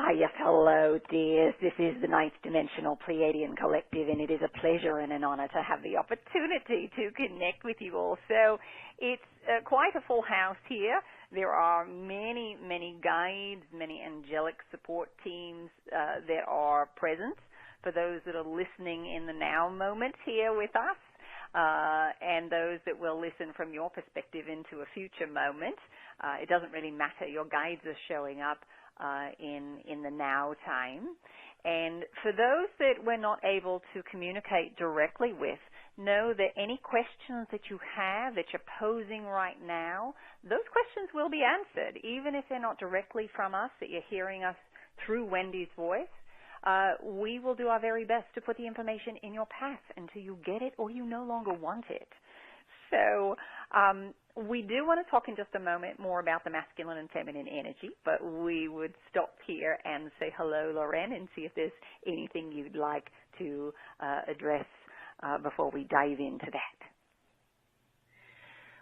Ah, yes, hello, dears. This is the Ninth Dimensional Pleiadian Collective, and it is a pleasure and an honor to have the opportunity to connect with you all. So it's quite a full house here. There are many, many guides, many angelic support teams that are present for those that are listening in the now moment here with us, and those that will listen from your perspective into a future moment. It doesn't really matter. Your guides are showing up in the now time. And for those that we're not able to communicate directly with, know that any questions that you have that you're posing right now, those questions will be answered, even if they're not directly from us, that you're hearing us through Wendy's voice. We will do our very best to put the information in your path until you get it or you no longer want it. So we do want to talk in just a moment more about the masculine and feminine energy, but we would stop here and say hello, Lauren, and see if there's anything you'd like to address before we dive into that.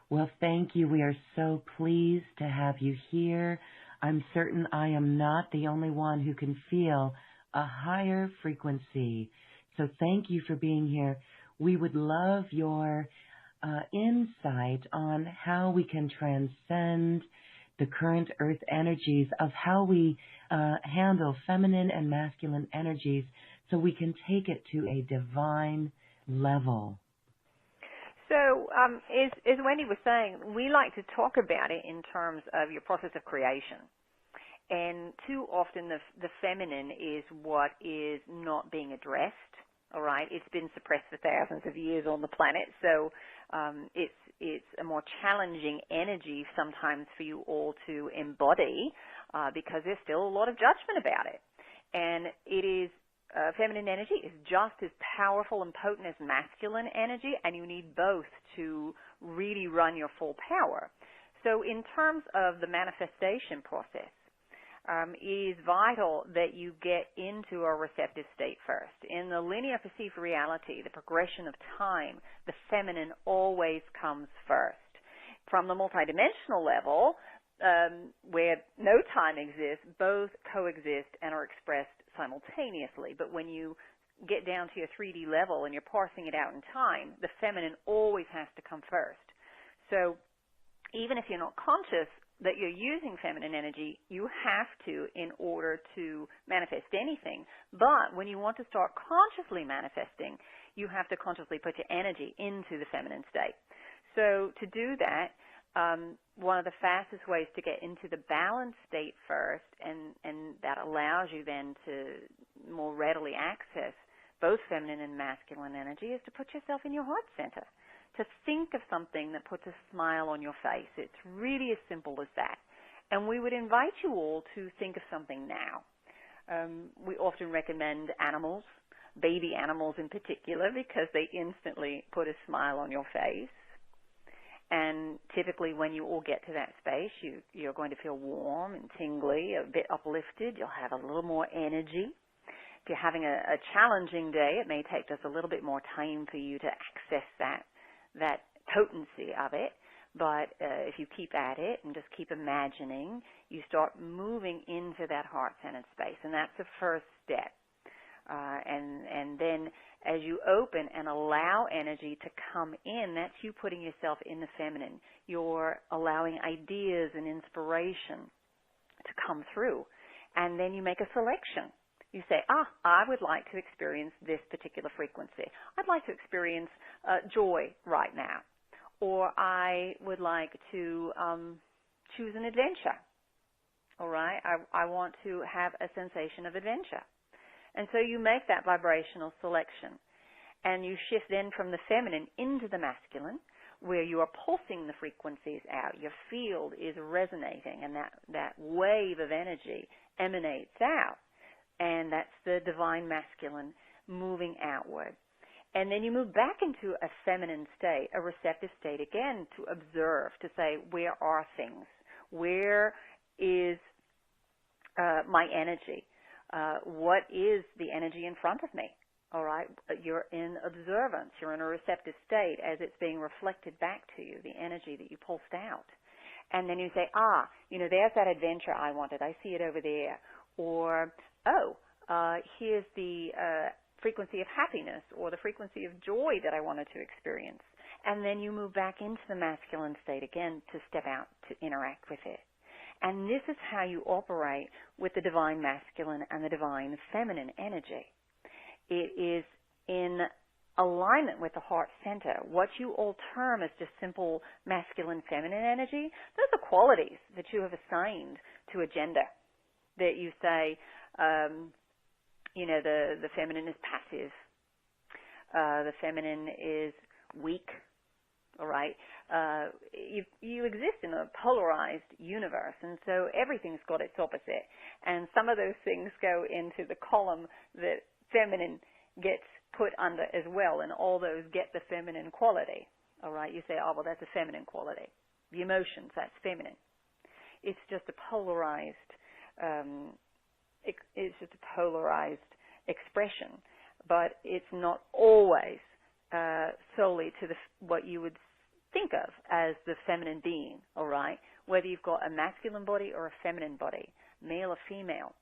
Well, thank you. We are so pleased to have you here. I'm certain I am not the only one who can feel a higher frequency. So thank you for being here. We would love your insight on how we can transcend the current earth energies of how we handle feminine and masculine energies so we can take it to a divine level. So as Wendy was saying, we like to talk about it in terms of your process of creation. And too often the feminine is what is not being addressed, all right? It's been suppressed for thousands of years on the planet, so it's a more challenging energy sometimes for you all to embody because there's still a lot of judgment about it. And it is feminine energy is just as powerful and potent as masculine energy, and you need both to really run your full power. So in terms of the manifestation process, it is vital that you get into a receptive state first. In the linear perceived reality, the progression of time, the feminine always comes first. From the multidimensional level, where no time exists, both coexist and are expressed simultaneously. But when you get down to your 3D level and you're parsing it out in time, the feminine always has to come first. So even if you're not conscious that you're using feminine energy, you have to in order to manifest anything. But when you want to start consciously manifesting, you have to consciously put your energy into the feminine state. So to do that, one of the fastest ways to get into the balanced state first, and that allows you then to more readily access both feminine and masculine energy, is to put yourself in your heart center, to think of something that puts a smile on your face. It's really as simple as that. And we would invite you all to think of something now. We often recommend animals, baby animals in particular, because they instantly put a smile on your face. And typically when you all get to that space, you're going to feel warm and tingly, a bit uplifted. You'll have a little more energy. If you're having a challenging day, it may take just a little bit more time for you to access that potency of it. But if you keep at it and just keep imagining, you start moving into that heart-centered space. And that's the first step. And then as you open and allow energy to come in, that's you putting yourself in the feminine. You're allowing ideas and inspiration to come through. And then you make a selection. You say, I would like to experience this particular frequency. I'd like to experience joy right now. Or I would like to choose an adventure. All right? I want to have a sensation of adventure. And so you make that vibrational selection. And you shift then from the feminine into the masculine, where you are pulsing the frequencies out. Your field is resonating, and that wave of energy emanates out. And that's the divine masculine moving outward. And then you move back into a feminine state, a receptive state again, to observe, to say, where are things? Where is my energy? What is the energy in front of me? All right, you're in observance. You're in a receptive state as it's being reflected back to you, the energy that you pulsed out. And then you say, there's that adventure I wanted. I see it over there. or, here's the frequency of happiness or the frequency of joy that I wanted to experience. And then you move back into the masculine state again to step out to interact with it. And this is how you operate with the divine masculine and the divine feminine energy. It is in alignment with the heart center. What you all term as just simple masculine feminine energy, those are qualities that you have assigned to a gender. That you say, the feminine is passive. The feminine is weak. All right. You exist in a polarized universe, and so everything's got its opposite. And some of those things go into the column that feminine gets put under as well, and all those get the feminine quality. All right. You say, oh, well, that's a feminine quality. The emotions, that's feminine. It's just a polarized. It's just a polarized expression, but it's not always solely to what you would think of as the feminine being, all right? Whether you've got a masculine body or a feminine body, male or female,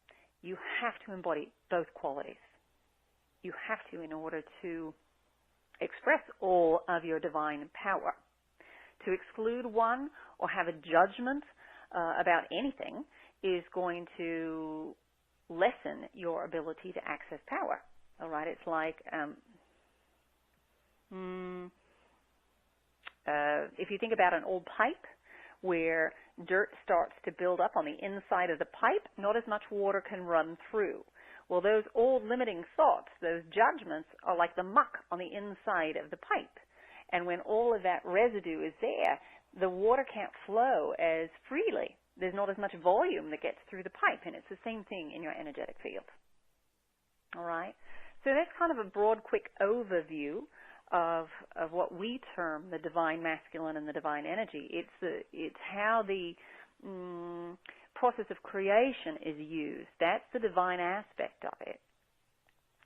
you have to embody both qualities. You have to in order to express all of your divine power. To exclude one or have a judgment about anything is going to lessen your ability to access power, all right? It's like if you think about an old pipe where dirt starts to build up on the inside of the pipe, not as much water can run through. Well, those old limiting thoughts, those judgments, are like the muck on the inside of the pipe. And when all of that residue is there, the water can't flow as freely. There's not as much volume that gets through the pipe, and it's the same thing in your energetic field. All right? So that's kind of a broad, quick overview of what we term the divine masculine and the divine energy. It's how the process of creation is used. That's the divine aspect of it.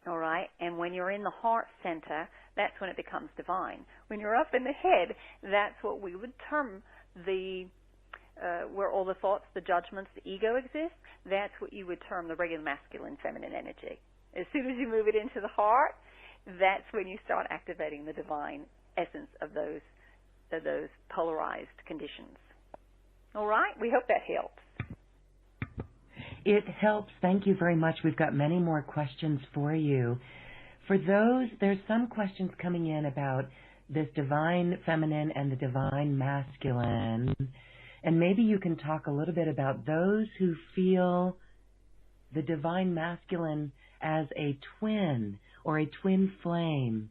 All right? And when you're in the heart center, that's when it becomes divine. When you're up in the head, that's what we would term where all the thoughts, the judgments, the ego exist, that's what you would term the regular masculine feminine energy. As soon as you move it into the heart, that's when you start activating the divine essence of those polarized conditions. All right? We hope that helps. It helps. Thank you very much. We've got many more questions for you. For those, there's some questions coming in about this divine feminine and the divine masculine. And maybe you can talk a little bit about those who feel the divine masculine as a twin or a twin flame.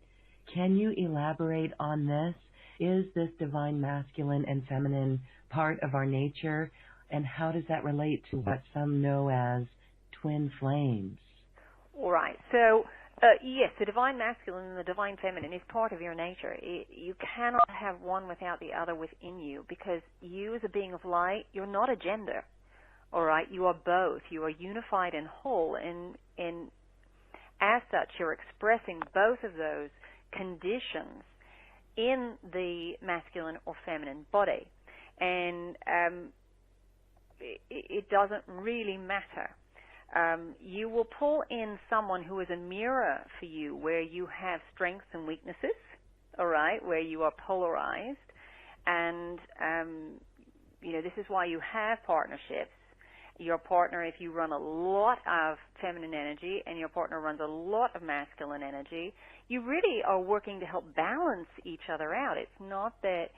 Can you elaborate on this? Is this divine masculine and feminine part of our nature? And how does that relate to what some know as twin flames? All right. So, yes, the divine masculine and the divine feminine is part of your nature. You cannot have one without the other within you, because you as a being of light, you're not a gender. All right? You are both. You are unified and whole. And as such, you're expressing both of those conditions in the masculine or feminine body. And it doesn't really matter. You will pull in someone who is a mirror for you, where you have strengths and weaknesses, all right, where you are polarized. And, this is why you have partnerships. Your partner, if you run a lot of feminine energy and your partner runs a lot of masculine energy, you really are working to help balance each other out. It's not that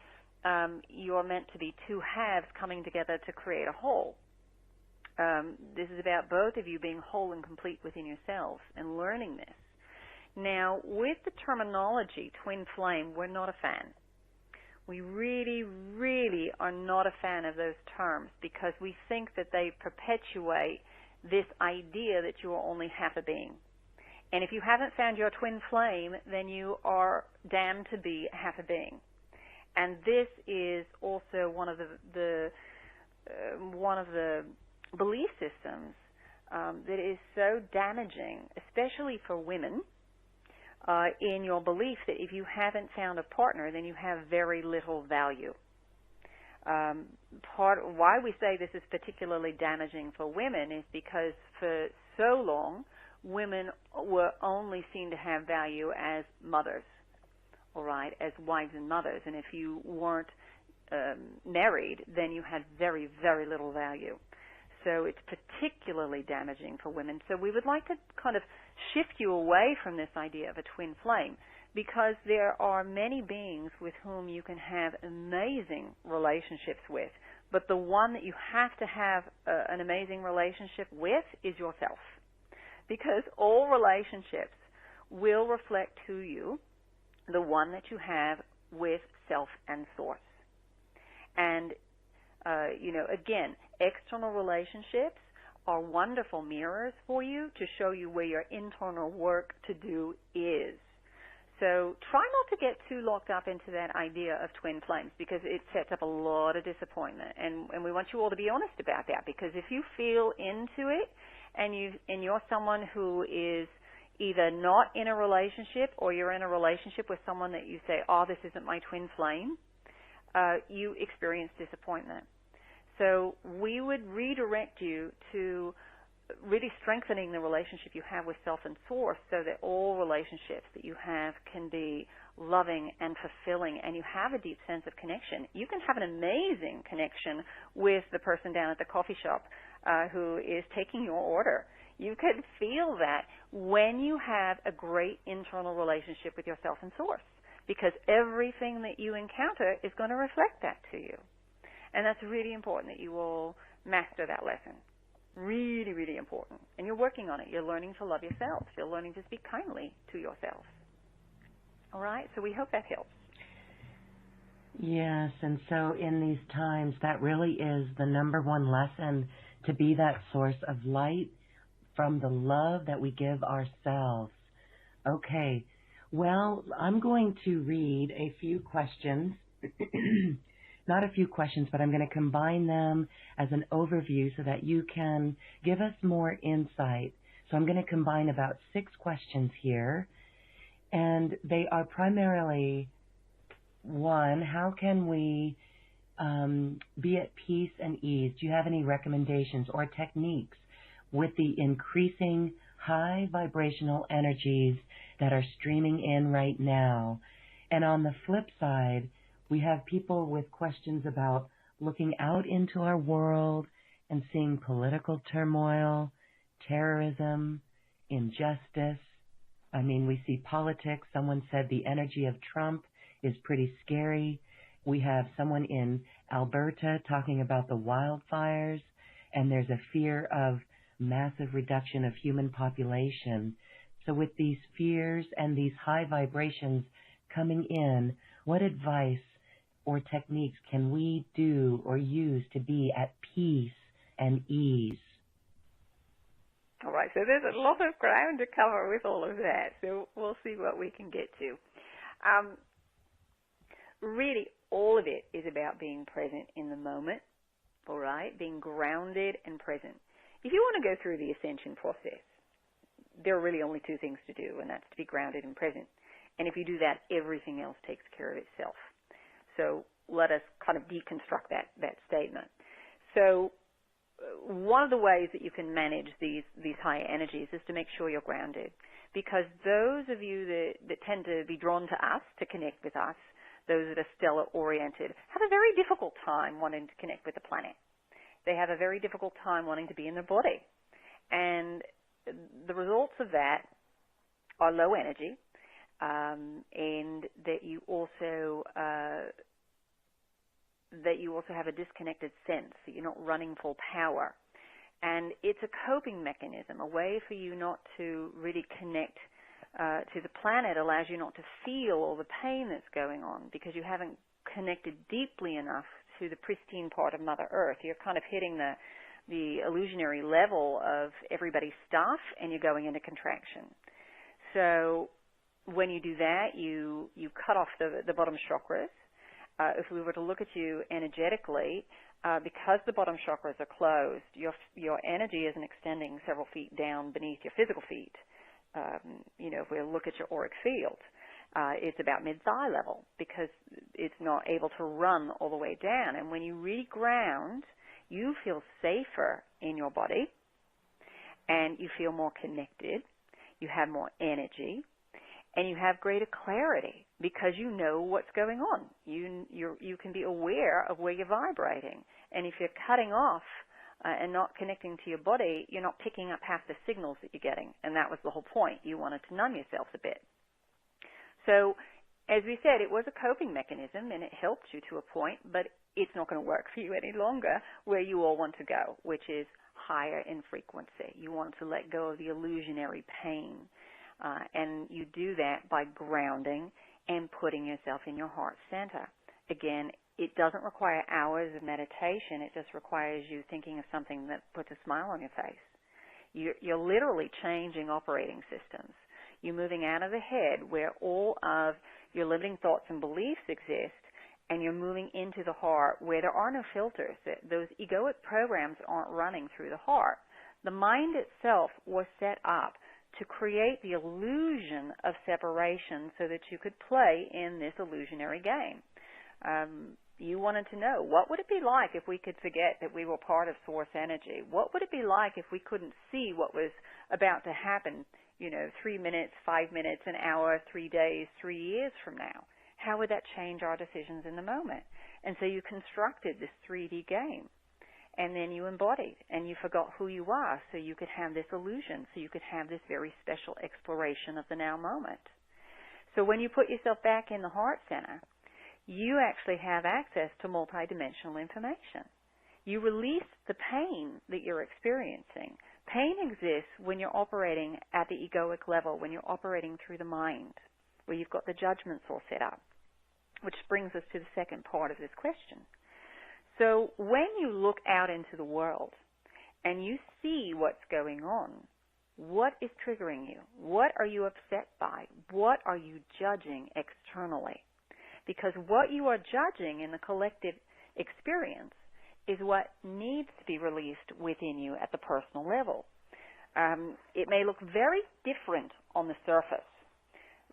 you're meant to be two halves coming together to create a whole. This is about both of you being whole and complete within yourselves and learning this. Now, with the terminology twin flame, we're not a fan. We really, really are not a fan of those terms, because we think that they perpetuate this idea that you are only half a being. And if you haven't found your twin flame, then you are damned to be half a being. And this is also one of the belief systems that is so damaging, especially for women, in your belief that if you haven't found a partner, then you have very little value. why we say this is particularly damaging for women is because for so long, women were only seen to have value as mothers, all right, as wives and mothers. And if you weren't married, then you had very, very little value. So it's particularly damaging for women. So we would like to kind of shift you away from this idea of a twin flame, because there are many beings with whom you can have amazing relationships with, but the one that you have to have an amazing relationship with is yourself, because all relationships will reflect to you the one that you have with self and source. And again, external relationships are wonderful mirrors for you to show you where your internal work to do is. So try not to get too locked up into that idea of twin flames, because it sets up a lot of disappointment. And we want you all to be honest about that, because if you feel into it and you're someone who is either not in a relationship, or you're in a relationship with someone that you say, oh, this isn't my twin flame, you experience disappointment. So we would redirect you to really strengthening the relationship you have with self and source, so that all relationships that you have can be loving and fulfilling, and you have a deep sense of connection. You can have an amazing connection with the person down at the coffee shop who is taking your order. You can feel that when you have a great internal relationship with yourself and source, because everything that you encounter is going to reflect that to you. And that's really important that you all master that lesson. Really, really important. And you're working on it. You're learning to love yourself. You're learning to speak kindly to yourself. All right? So we hope that helps. Yes, and so in these times, that really is the number one lesson, to be that source of light from the love that we give ourselves. Okay, well, I'm going to read a few questions. Not a few questions, but I'm going to combine them as an overview so that you can give us more insight. So I'm going to combine about 6 questions here, and they are primarily, 1, how can we be at peace and ease? Do you have any recommendations or techniques with the increasing high vibrational energies that are streaming in right now? And on the flip side, we have people with questions about looking out into our world and seeing political turmoil, terrorism, injustice. I mean, we see politics. Someone said the energy of Trump is pretty scary. We have someone in Alberta talking about the wildfires, and there's a fear of massive reduction of human population. So with these fears and these high vibrations coming in, what advice or techniques can we do or use to be at peace and ease? All right, so there's a lot of ground to cover with all of that, so we'll see what we can get to. Really, all of it is about being present in the moment, all right, being grounded and present. If you want to go through the ascension process, there are really only 2 things to do, and that's to be grounded and present. And if you do that, everything else takes care of itself. So let us kind of deconstruct that statement. So one of the ways that you can manage these higher energies is to make sure you're grounded, because those of you that tend to be drawn to us, to connect with us, those that are stellar-oriented, have a very difficult time wanting to connect with the planet. They have a very difficult time wanting to be in their body. And the results of that are low energy, and that you also have a disconnected sense, that you're not running full power. And it's a coping mechanism, a way for you not to really connect to the planet, allows you not to feel all the pain that's going on, because you haven't connected deeply enough to the pristine part of Mother Earth. You're kind of hitting the illusionary level of everybody's stuff, and you're going into contraction. So when you do that, you cut off the bottom chakras. If we were to look at you energetically, because the bottom chakras are closed, your energy isn't extending several feet down beneath your physical feet. If we look at your auric field. It's about mid-thigh level because it's not able to run all the way down. And when you really ground, you feel safer in your body and you feel more connected. You have more energy and you have greater clarity because you know what's going on. You can be aware of where you're vibrating. And if you're cutting off and not connecting to your body, you're not picking up half the signals that you're getting. And that was the whole point. You wanted to numb yourself a bit. So, as we said, it was a coping mechanism and it helped you to a point, but it's not going to work for you any longer where you all want to go, which is higher in frequency. You want to let go of the illusionary pain. And you do that by grounding and putting yourself in your heart center. Again, it doesn't require hours of meditation. It just requires you thinking of something that puts a smile on your face. You're literally changing operating systems. You're moving out of the head where all of your limiting thoughts and beliefs exist, and you're moving into the heart where there are no filters. Those egoic programs aren't running through the heart. The mind itself was set up to create the illusion of separation so that you could play in this illusionary game. You wanted to know, what would it be like if we could forget that we were part of source energy? What would it be like if we couldn't see what was about to happen, 3 minutes, 5 minutes, an hour, 3 days, 3 years from now? How would that change our decisions in the moment? And so you constructed this 3D game. And then you embodied, and you forgot who you are so you could have this illusion, so you could have this very special exploration of the now moment. So when you put yourself back in the heart center, you actually have access to multidimensional information. You release the pain that you're experiencing. Pain exists when you're operating at the egoic level, when you're operating through the mind, where you've got the judgments all set up, which brings us to the second part of this question. So when you look out into the world and you see what's going on, what is triggering you? What are you upset by? What are you judging externally? Because what you are judging in the collective experience is what needs to be released within you at the personal level. It may look very different on the surface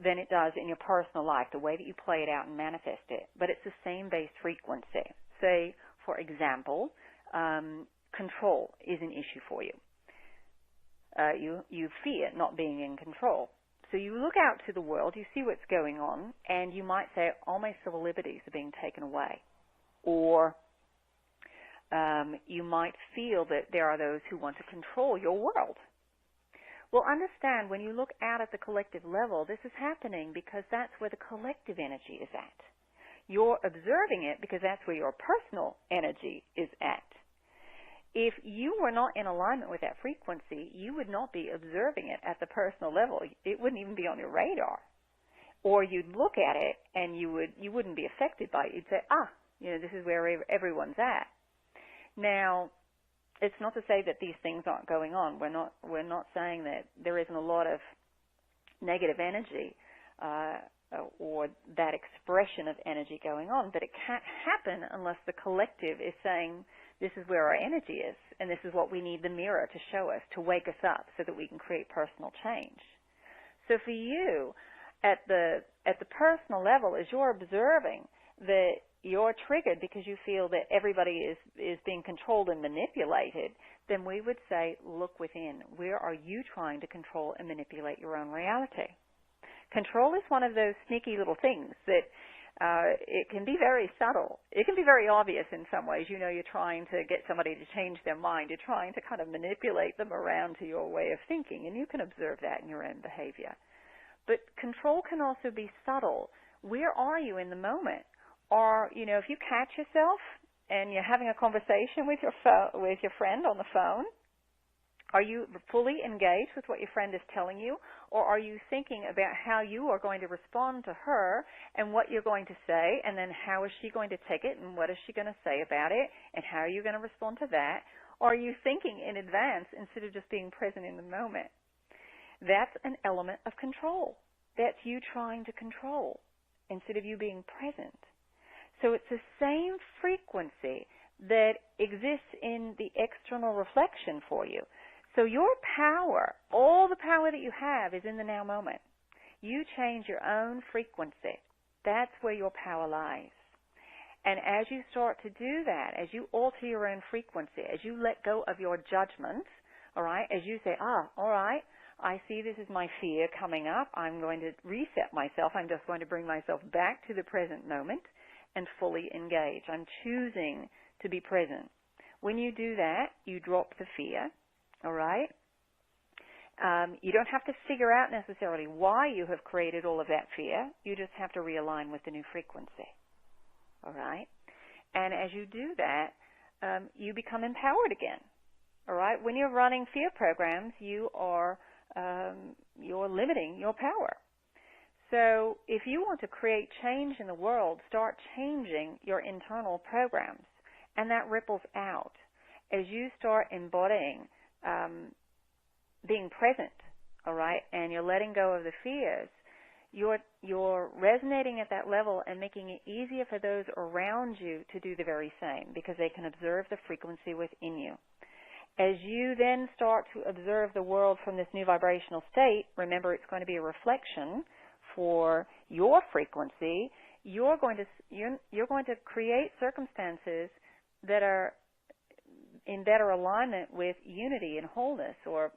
than it does in your personal life, the way that you play it out and manifest it, but it's the same base frequency. Say, for example, control is an issue for you. You fear not being in control. So you look out to the world, you see what's going on, and you might say, all my civil liberties are being taken away. Or you might feel that there are those who want to control your world. Well, understand, when you look out at the collective level, this is happening because that's where the collective energy is at. You're observing it because that's where your personal energy is at. If you were not in alignment with that frequency, you would not be observing it at the personal level. It wouldn't even be on your radar. Or you'd look at it and you wouldn't be affected by it. You'd say, this is where everyone's at. Now, it's not to say that these things aren't going on. We're not saying that there isn't a lot of negative energy or that expression of energy going on, but it can't happen unless the collective is saying, this is where our energy is, and this is what we need the mirror to show us, to wake us up so that we can create personal change. So for you, at the personal level, as you're observing that you're triggered because you feel that everybody is being controlled and manipulated, then we would say, look within. Where are you trying to control and manipulate your own reality? Control is one of those sneaky little things that it can be very subtle. It can be very obvious in some ways. You're trying to get somebody to change their mind. You're trying to kind of manipulate them around to your way of thinking, and you can observe that in your own behavior. But control can also be subtle. Where are you in the moment? Or, if you catch yourself and you're having a conversation with your friend on the phone, are you fully engaged with what your friend is telling you, or are you thinking about how you are going to respond to her and what you're going to say, and then how is she going to take it and what is she going to say about it, and how are you going to respond to that? Or are you thinking in advance instead of just being present in the moment? That's an element of control. That's you trying to control instead of you being present. So it's the same frequency that exists in the external reflection for you. So your power, all the power that you have is in the now moment. You change your own frequency. That's where your power lies. And as you start to do that, as you alter your own frequency, as you let go of your judgment, all right, as you say, all right, I see this is my fear coming up. I'm going to reset myself. I'm just going to bring myself back to the present moment and fully engage. I'm choosing to be present. When you do that, you drop the fear, all right? You don't have to figure out necessarily why you have created all of that fear. You just have to realign with the new frequency, all right? And as you do that, you become empowered again, all right? When you're running fear programs, you're limiting your power. So if you want to create change in the world, start changing your internal programs, and that ripples out. As you start embodying being present, all right, and you're letting go of the fears, you're resonating at that level and making it easier for those around you to do the very same because they can observe the frequency within you. As you then start to observe the world from this new vibrational state, remember it's going to be a reflection for your frequency. You're going to create circumstances that are in better alignment with unity and wholeness, or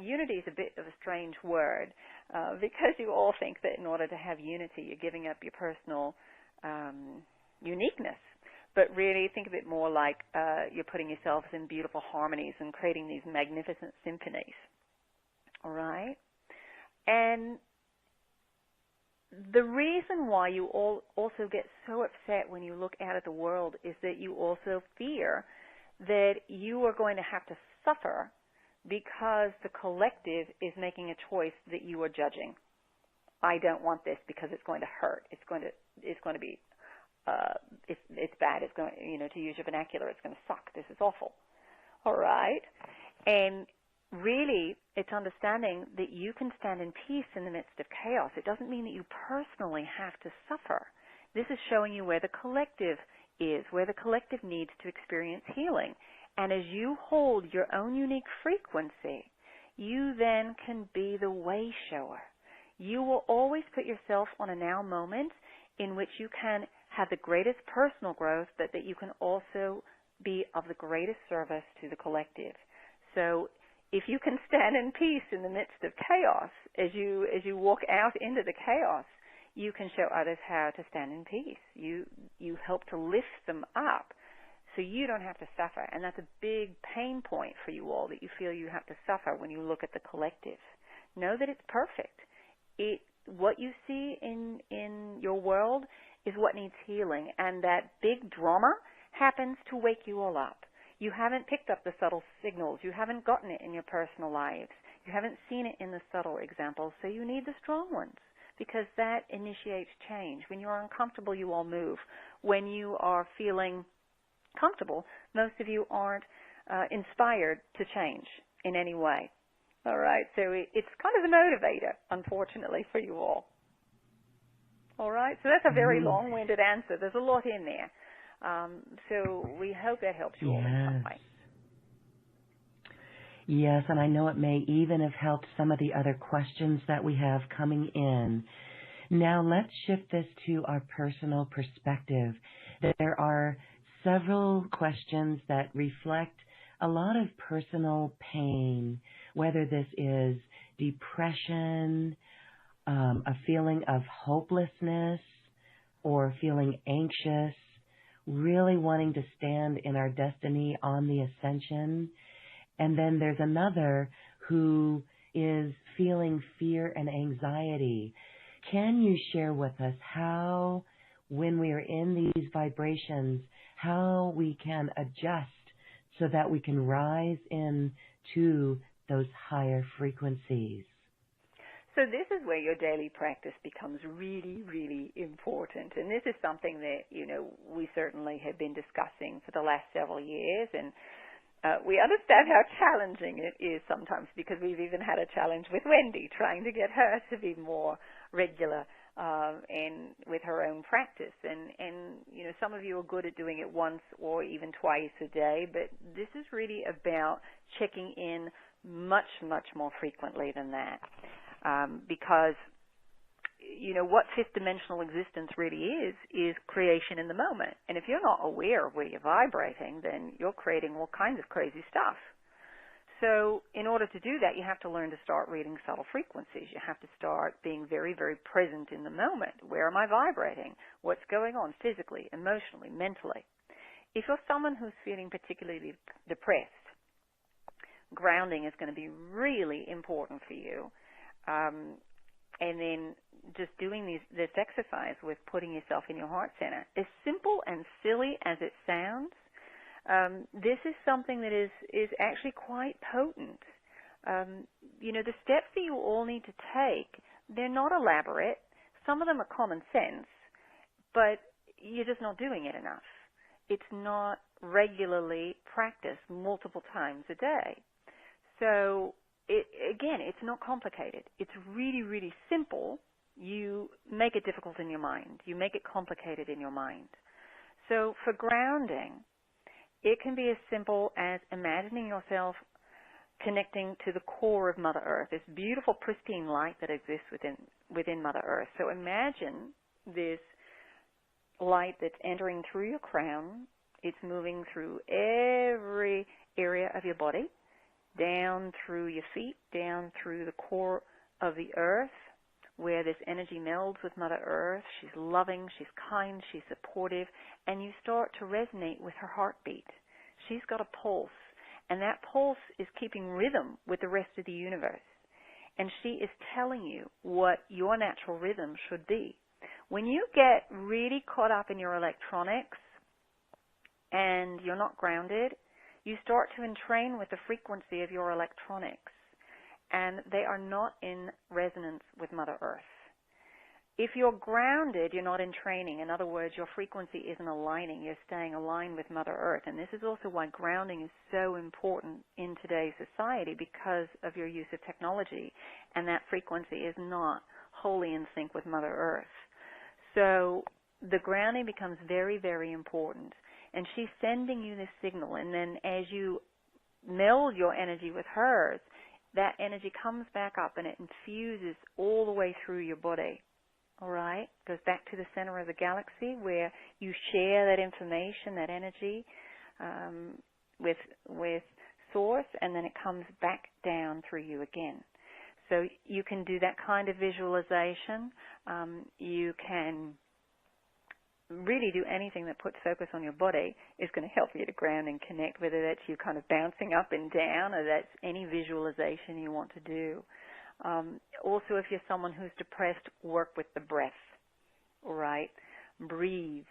unity is a bit of a strange word because you all think that in order to have unity you're giving up your personal uniqueness. But really think of it more like you're putting yourselves in beautiful harmonies and creating these magnificent symphonies. All right? And the reason why you all also get so upset when you look out at the world is that you also fear that you are going to have to suffer because the collective is making a choice that you are judging. I don't want this because it's going to hurt. It's going to be it's bad. It's going, to use your vernacular, it's going to suck. This is awful. All right? And really, it's understanding that you can stand in peace in the midst of chaos. It doesn't mean that you personally have to suffer. This is showing you where the collective is, where the collective needs to experience healing. And as you hold your own unique frequency, you then can be the way shower. You will always put yourself on a now moment in which you can have the greatest personal growth, but that you can also be of the greatest service to the collective. So if you can stand in peace in the midst of chaos, as you walk out into the chaos, you can show others how to stand in peace. You help to lift them up so you don't have to suffer. And that's a big pain point for you all, that you feel you have to suffer when you look at the collective. Know that it's perfect. What you see in your world is what needs healing, and that big drama happens to wake you all up. You haven't picked up the subtle signals. You haven't gotten it in your personal lives. You haven't seen it in the subtle examples, so you need the strong ones, because that initiates change. When you're uncomfortable, you all move. When you are feeling comfortable, most of you aren't inspired to change in any way. All right, so it's kind of a motivator, unfortunately, for you all. All right, so that's a very long-winded answer. There's a lot in there. So we hope that helps you all in some way. Yes, and I know it may even have helped some of the other questions that we have coming in. Now let's shift this to our personal perspective. There are several questions that reflect a lot of personal pain, whether this is depression, a feeling of hopelessness, or feeling anxious, really wanting to stand in our destiny on the ascension. And then there's another who is feeling fear and anxiety. Can you share with us how, when we are in these vibrations, how we can adjust so that we can rise into those higher frequencies? So this is where your daily practice becomes really, really important. And this is something that, we certainly have been discussing for the last several years. And we understand how challenging it is sometimes, because we've even had a challenge with Wendy, trying to get her to be more regular and with her own practice. And some of you are good at doing it once or even twice a day, but this is really about checking in much, much more frequently than that. Because what fifth dimensional existence really is creation in the moment. And if you're not aware of where you're vibrating, then you're creating all kinds of crazy stuff. So in order to do that, you have to learn to start reading subtle frequencies. You have to start being very, very present in the moment. Where am I vibrating? What's going on physically, emotionally, mentally? If you're someone who's feeling particularly depressed, grounding is going to be really important for you. And then just doing this exercise with putting yourself in your heart center. As simple and silly as it sounds, this is something that is actually quite potent. The steps that you all need to take, they're not elaborate. Some of them are common sense, but you're just not doing it enough. It's not regularly practiced multiple times a day. So, it's not complicated. It's really, really simple. You make it difficult in your mind. You make it complicated in your mind. So for grounding, it can be as simple as imagining yourself connecting to the core of Mother Earth, this beautiful, pristine light that exists within Mother Earth. So imagine this light that's entering through your crown. It's moving through every area of your body, down through your feet, down through the core of the earth, where this energy melds with Mother Earth. She's loving, she's kind, she's supportive, and you start to resonate with her heartbeat. She's got a pulse, and that pulse is keeping rhythm with the rest of the universe. And she is telling you what your natural rhythm should be. When you get really caught up in your electronics and you're not grounded, you start to entrain with the frequency of your electronics, and they are not in resonance with Mother Earth. If you're grounded, you're not in training. In other words, your frequency isn't aligning. You're staying aligned with Mother Earth. And this is also why grounding is so important in today's society, because of your use of technology, and that frequency is not wholly in sync with Mother Earth. So the grounding becomes very, very important. And she's sending you this signal, and then as you meld your energy with hers, that energy comes back up and it infuses all the way through your body. All right? Goes back to the center of the galaxy where you share that information, that energy with Source, and then it comes back down through you again. So you can do that kind of visualization. You can really do anything that puts focus on your body is going to help you to ground and connect, whether that's you kind of bouncing up and down or that's any visualization you want to do. Also, if you're someone who's depressed, work with the breath, all right? Breathe.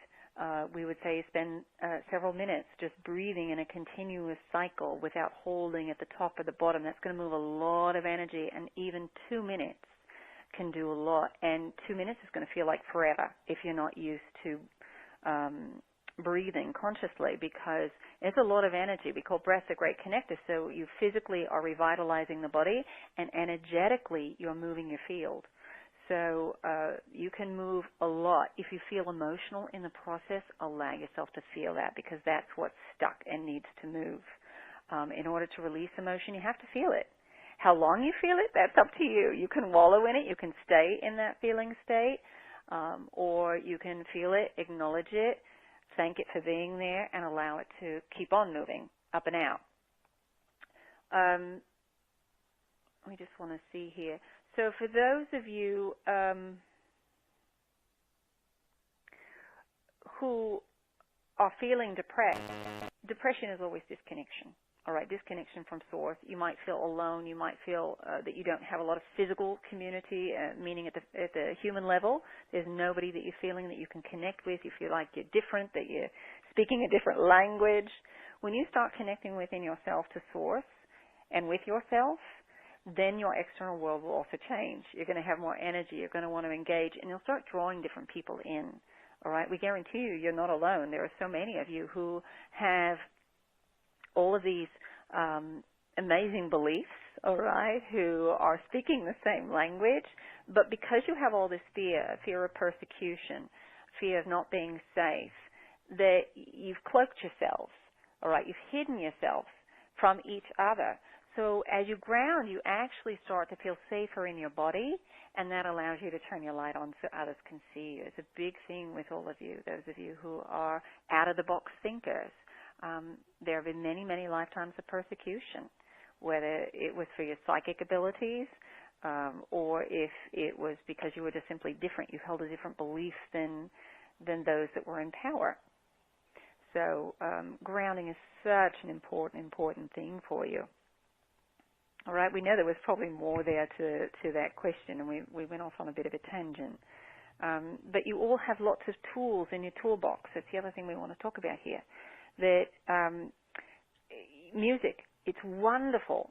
We would say spend several minutes just breathing in a continuous cycle without holding at the top or the bottom. That's going to move a lot of energy, and even 2 minutes can do a lot, and 2 minutes is going to feel like forever if you're not used to breathing consciously, because it's a lot of energy. We call breath a great connector, so you physically are revitalizing the body, and energetically you're moving your field. So you can move a lot. If you feel emotional in the process, allow yourself to feel that, because that's what's stuck and needs to move. In order to release emotion, you have to feel it. How long you feel it, that's up to you. You can wallow in it. You can stay in that feeling state, or you can feel it, acknowledge it, thank it for being there, and allow it to keep on moving up and out. We just want to see here. So for those of you who are feeling depressed, depression is always disconnection. All right, disconnection from Source. You might feel alone. You might feel that you don't have a lot of physical community, meaning at the human level. There's nobody that you're feeling that you can connect with. You feel like you're different, that you're speaking a different language. When you start connecting within yourself to Source and with yourself, then your external world will also change. You're going to have more energy. You're going to want to engage, and you'll start drawing different people in. All right, we guarantee you're not alone. There are so many of you who have all of these amazing beliefs, all right, who are speaking the same language, but because you have all this fear of persecution, fear of not being safe, that you've cloaked yourselves, all right, you've hidden yourself from each other. So as you ground, you actually start to feel safer in your body, and that allows you to turn your light on so others can see you. It's a big thing with all of you, those of you who are out-of-the-box thinkers. There have been many, many lifetimes of persecution, whether it was for your psychic abilities, or if it was because you were just simply different. You held a different belief than those that were in power. So grounding is such an important thing for you. All right, we know there was probably more there to that question, and we went off on a bit of a tangent. But you all have lots of tools in your toolbox. That's the other thing we want to talk about here. That music, it's wonderful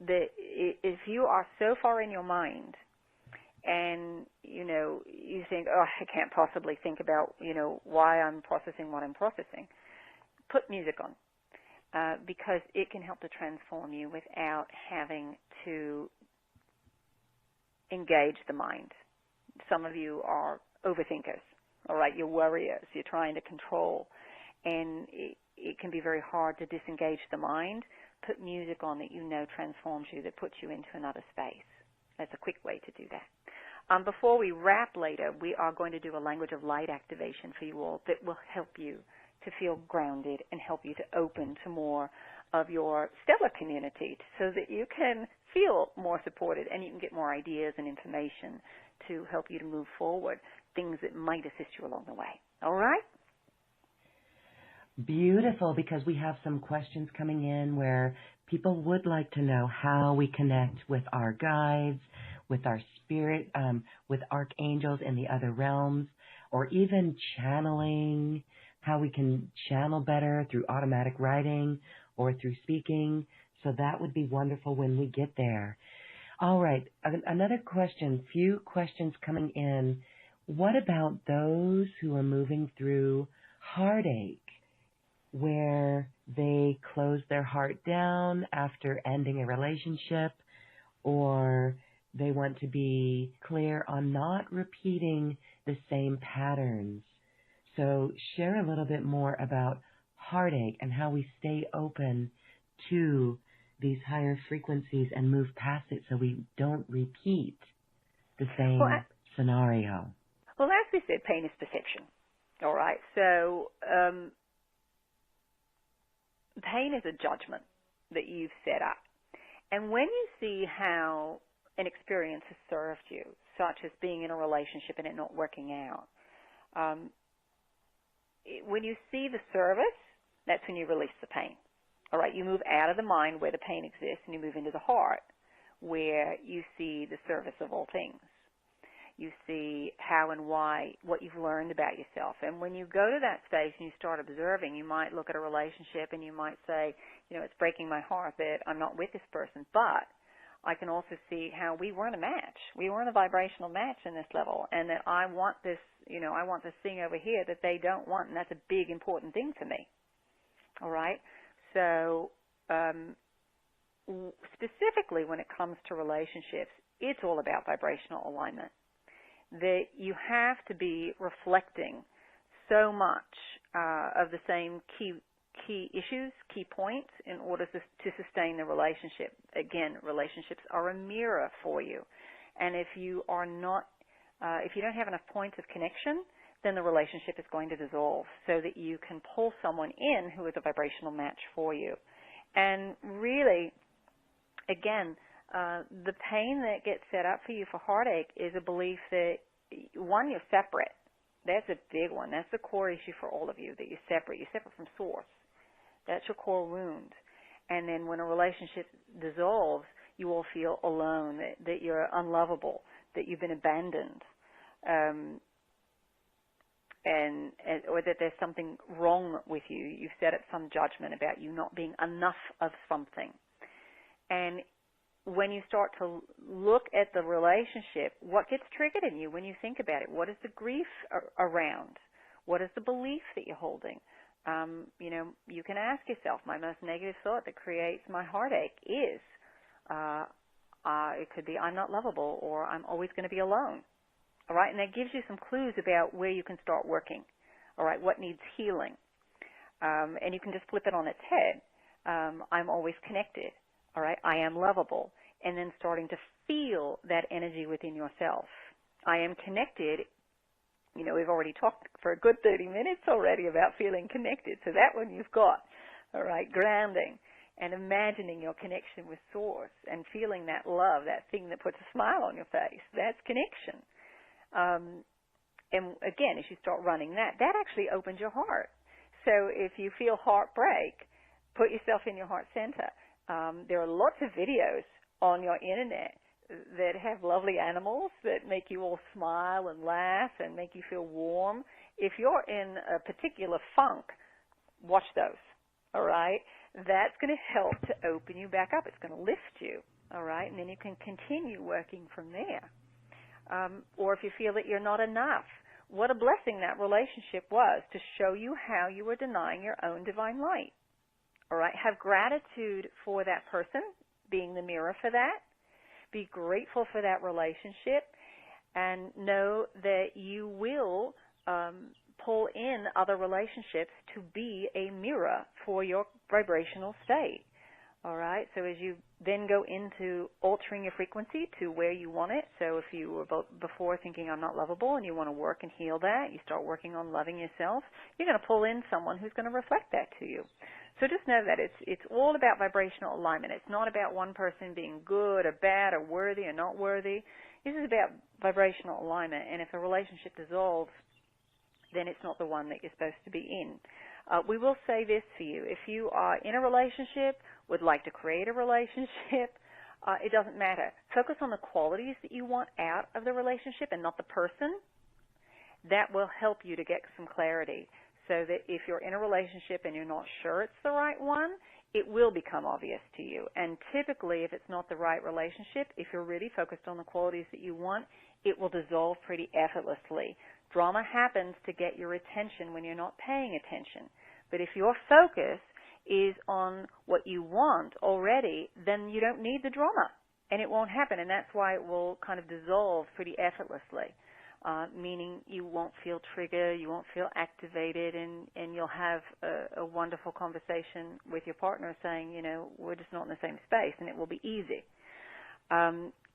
that if you are so far in your mind and, you think, oh, I can't possibly think about, why I'm processing what I'm processing, put music on. Because it can help to transform you without having to engage the mind. Some of you are overthinkers, all right? You're worriers. You're trying to control. And it can be very hard to disengage the mind. Put music on that you know transforms you, that puts you into another space. That's a quick way to do that. Before we wrap later, we are going to do a language of light activation for you all that will help you to feel grounded and help you to open to more of your stellar community so that you can feel more supported and you can get more ideas and information to help you to move forward, things that might assist you along the way. All right? Beautiful, because we have some questions coming in where people would like to know how we connect with our guides, with our spirit, with archangels in the other realms, or even channeling, how we can channel better through automatic writing or through speaking. So that would be wonderful when we get there. All right, another question, few questions coming in. What about those who are moving through heartache, where they close their heart down after ending a relationship, or they want to be clear on not repeating the same patterns? So share a little bit more about heartache and how we stay open to these higher frequencies and move past it so we don't repeat the same scenario. Well, as we said, pain is perception. All right. So pain is a judgment that you've set up. And when you see how an experience has served you, such as being in a relationship and it not working out, when you see the service, that's when you release the pain. All right, you move out of the mind where the pain exists and you move into the heart where you see the service of all things. You see how and why, what you've learned about yourself. And when you go to that space and you start observing, you might look at a relationship and you might say, it's breaking my heart that I'm not with this person, but I can also see how we weren't a match. We weren't a vibrational match in this level, and that I want this, I want this thing over here that they don't want, and that's a big, important thing for me. All right? So specifically when it comes to relationships, it's all about vibrational alignment. That you have to be reflecting so much of the same key issues, key points, in order to sustain the relationship. Again, relationships are a mirror for you. And if you are not, if you don't have enough points of connection, then the relationship is going to dissolve so that you can pull someone in who is a vibrational match for you. And really, again, the pain that gets set up for you for heartache is a belief that, one, you're separate. That's a big one. That's the core issue for all of you, that you're separate. You're separate from source. That's your core wound. And then when a relationship dissolves, you all feel alone, that you're unlovable, that you've been abandoned, or that there's something wrong with you. You've set up some judgment about you not being enough of something. And when you start to look at the relationship, what gets triggered in you when you think about it? What is the grief around? What is the belief that you're holding? You can ask yourself, my most negative thought that creates my heartache is, it could be I'm not lovable, or I'm always going to be alone. All right, and that gives you some clues about where you can start working. All right, what needs healing? And you can just flip it on its head. I'm always connected. All right, I am lovable. And then starting to feel that energy within yourself. I am connected. You know, we've already talked for a good 30 minutes already about feeling connected. So that one you've got. All right, grounding and imagining your connection with Source and feeling that love, that thing that puts a smile on your face. That's connection. And again, as you start running that actually opens your heart. So if you feel heartbreak, put yourself in your heart center. There are lots of videos on your internet that have lovely animals that make you all smile and laugh and make you feel warm. If you're in a particular funk, watch those, all right? That's going to help to open you back up. It's going to lift you, all right? And then you can continue working from there. Or if you feel that you're not enough, what a blessing that relationship was to show you how you were denying your own divine light, all right? Have gratitude for that person being the mirror for that. Be grateful for that relationship and know that you will pull in other relationships to be a mirror for your vibrational state. All right? So as you then go into altering your frequency to where you want it, so if you were before thinking I'm not lovable and you want to work and heal that, you start working on loving yourself, you're going to pull in someone who's going to reflect that to you. So just know that it's all about vibrational alignment. It's not about one person being good or bad or worthy or not worthy. This is about vibrational alignment. And if a relationship dissolves, then it's not the one that you're supposed to be in. We will say this for you. If you are in a relationship, would like to create a relationship, it doesn't matter. Focus on the qualities that you want out of the relationship and not the person. That will help you to get some clarity. So that if you're in a relationship and you're not sure it's the right one, it will become obvious to you. And typically, if it's not the right relationship, if you're really focused on the qualities that you want, it will dissolve pretty effortlessly. Drama happens to get your attention when you're not paying attention. But if your focus is on what you want already, then you don't need the drama, and it won't happen. And that's why it will kind of dissolve pretty effortlessly. Meaning you won't feel triggered, you won't feel activated, and you'll have a wonderful conversation with your partner saying, you know, we're just not in the same space, and it will be easy.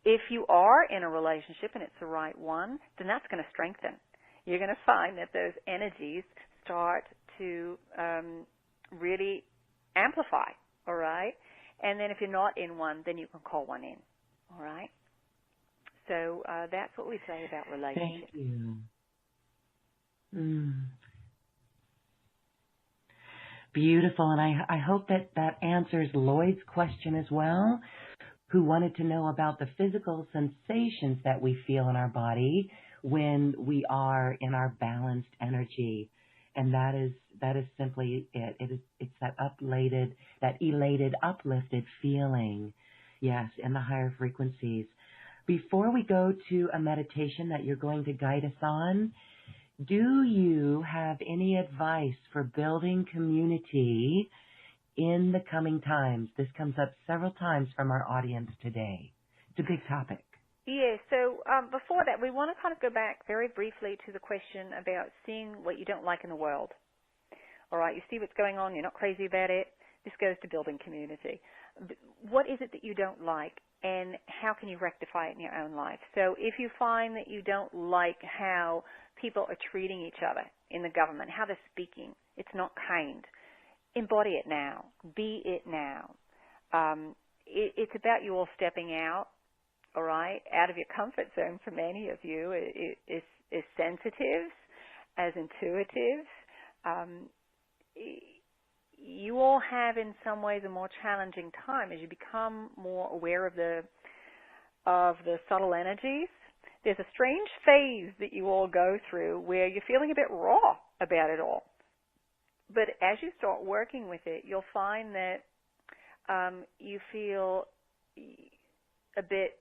If you are in a relationship and it's the right one, then that's going to strengthen. You're going to find that those energies start to really amplify, all right? And then if you're not in one, then you can call one in, all right? So that's what we say about relationships. Thank you. Beautiful. And I hope that answers Lloyd's question as well, who wanted to know about the physical sensations that we feel in our body when we are in our balanced energy. And that is simply it. It's that elated, uplifted feeling. Yes, in the higher frequencies. Before we go to a meditation that you're going to guide us on, do you have any advice for building community in the coming times? This comes up several times from our audience today. It's a big topic. Yeah, so before that, we want to kind of go back very briefly to the question about seeing what you don't like in the world. All right, you see what's going on, you're not crazy about it. This goes to building community. What is it that you don't like, and how can you rectify it in your own life? So if you find that you don't like how people are treating each other in the government, how they're speaking, it's not kind, embody it now. Be it now. It's about you all stepping out, all right, out of your comfort zone for many of you. As sensitive, as intuitive. You all have in some ways a more challenging time as you become more aware of the subtle energies. There's a strange phase that you all go through where you're feeling a bit raw about it all. But as you start working with it, you'll find that you feel a bit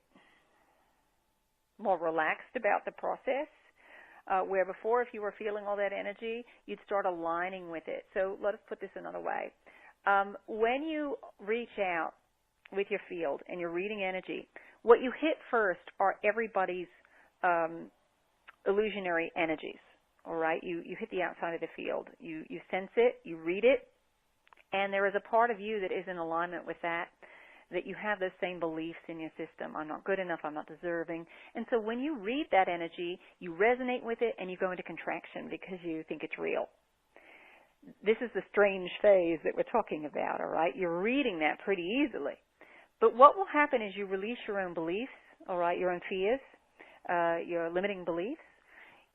more relaxed about the process. Where before, if you were feeling all that energy, you'd start aligning with it. So let us put this another way. When you reach out with your field and you're reading energy, what you hit first are everybody's illusionary energies. All right? You hit the outside of the field. You sense it, you read it, and there is a part of you that is in alignment with that that you have those same beliefs in your system. I'm not good enough, I'm not deserving. And so when you read that energy, you resonate with it and you go into contraction because you think it's real. This is the strange phase that we're talking about, all right? You're reading that pretty easily. But what will happen is you release your own beliefs, all right, your own fears, your limiting beliefs.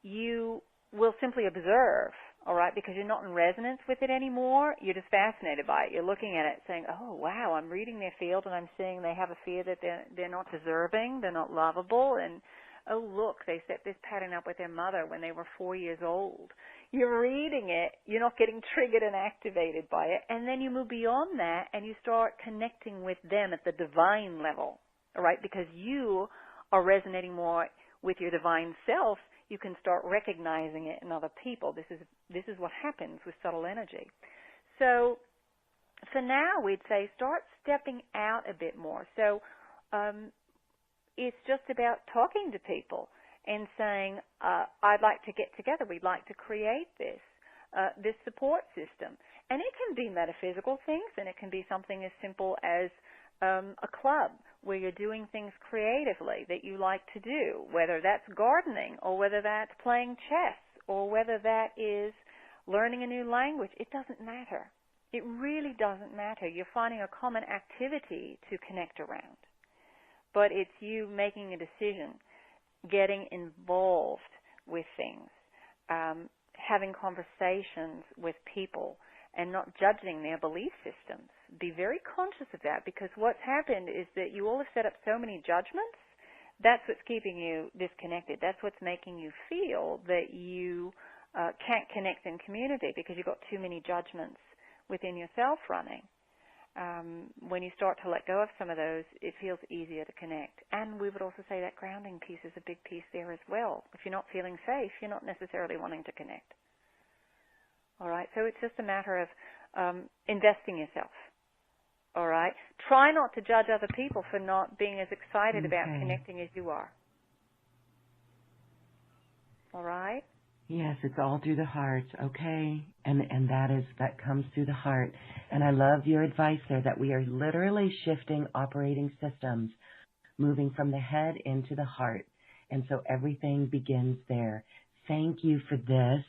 You will simply observe, all right, because you're not in resonance with it anymore. You're just fascinated by it. You're looking at it saying, oh, wow, I'm reading their field and I'm seeing they have a fear that they're not deserving, they're not lovable, and oh, look, they set this pattern up with their mother when they were 4 years old. You're reading it, you're not getting triggered and activated by it, and then you move beyond that and you start connecting with them at the divine level, all right, because you are resonating more with your divine self. You can start recognizing it in other people. This is what happens with subtle energy. So for now, we'd say start stepping out a bit more. So it's just about talking to people and saying, I'd like to get together. We'd like to create this support system. And it can be metaphysical things, and it can be something as simple as a club where you're doing things creatively that you like to do, whether that's gardening or whether that's playing chess or whether that is learning a new language. It doesn't matter. It really doesn't matter. You're finding a common activity to connect around. But it's you making a decision, getting involved with things, having conversations with people, and not judging their belief systems. Be very conscious of that, because what's happened is that you all have set up so many judgments. That's what's keeping you disconnected. That's what's making you feel that you can't connect in community, because you've got too many judgments within yourself running. When you start to let go of some of those, it feels easier to connect. And we would also say that grounding piece is a big piece there as well. If you're not feeling safe, you're not necessarily wanting to connect. All right, so it's just a matter of investing yourself. All right, try not to judge other people for not being as excited about connecting as you are. All right. Yes, it's all through the heart, okay? And that comes through the heart. And I love your advice there that we are literally shifting operating systems, moving from the head into the heart. And so everything begins there. Thank you for this.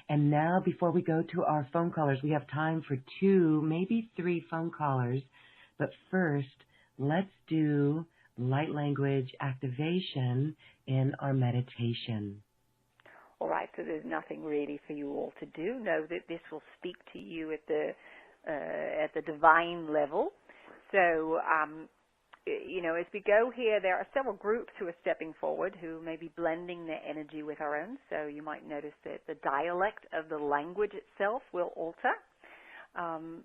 And now, before we go to our phone callers, we have time for 2, maybe 3 phone callers. But first, let's do light language activation in our meditation. All right, so there's nothing really for you all to do. Know that this will speak to you at the divine level. So, as we go here, there are several groups who are stepping forward who may be blending their energy with our own. So you might notice that the dialect of the language itself will alter, and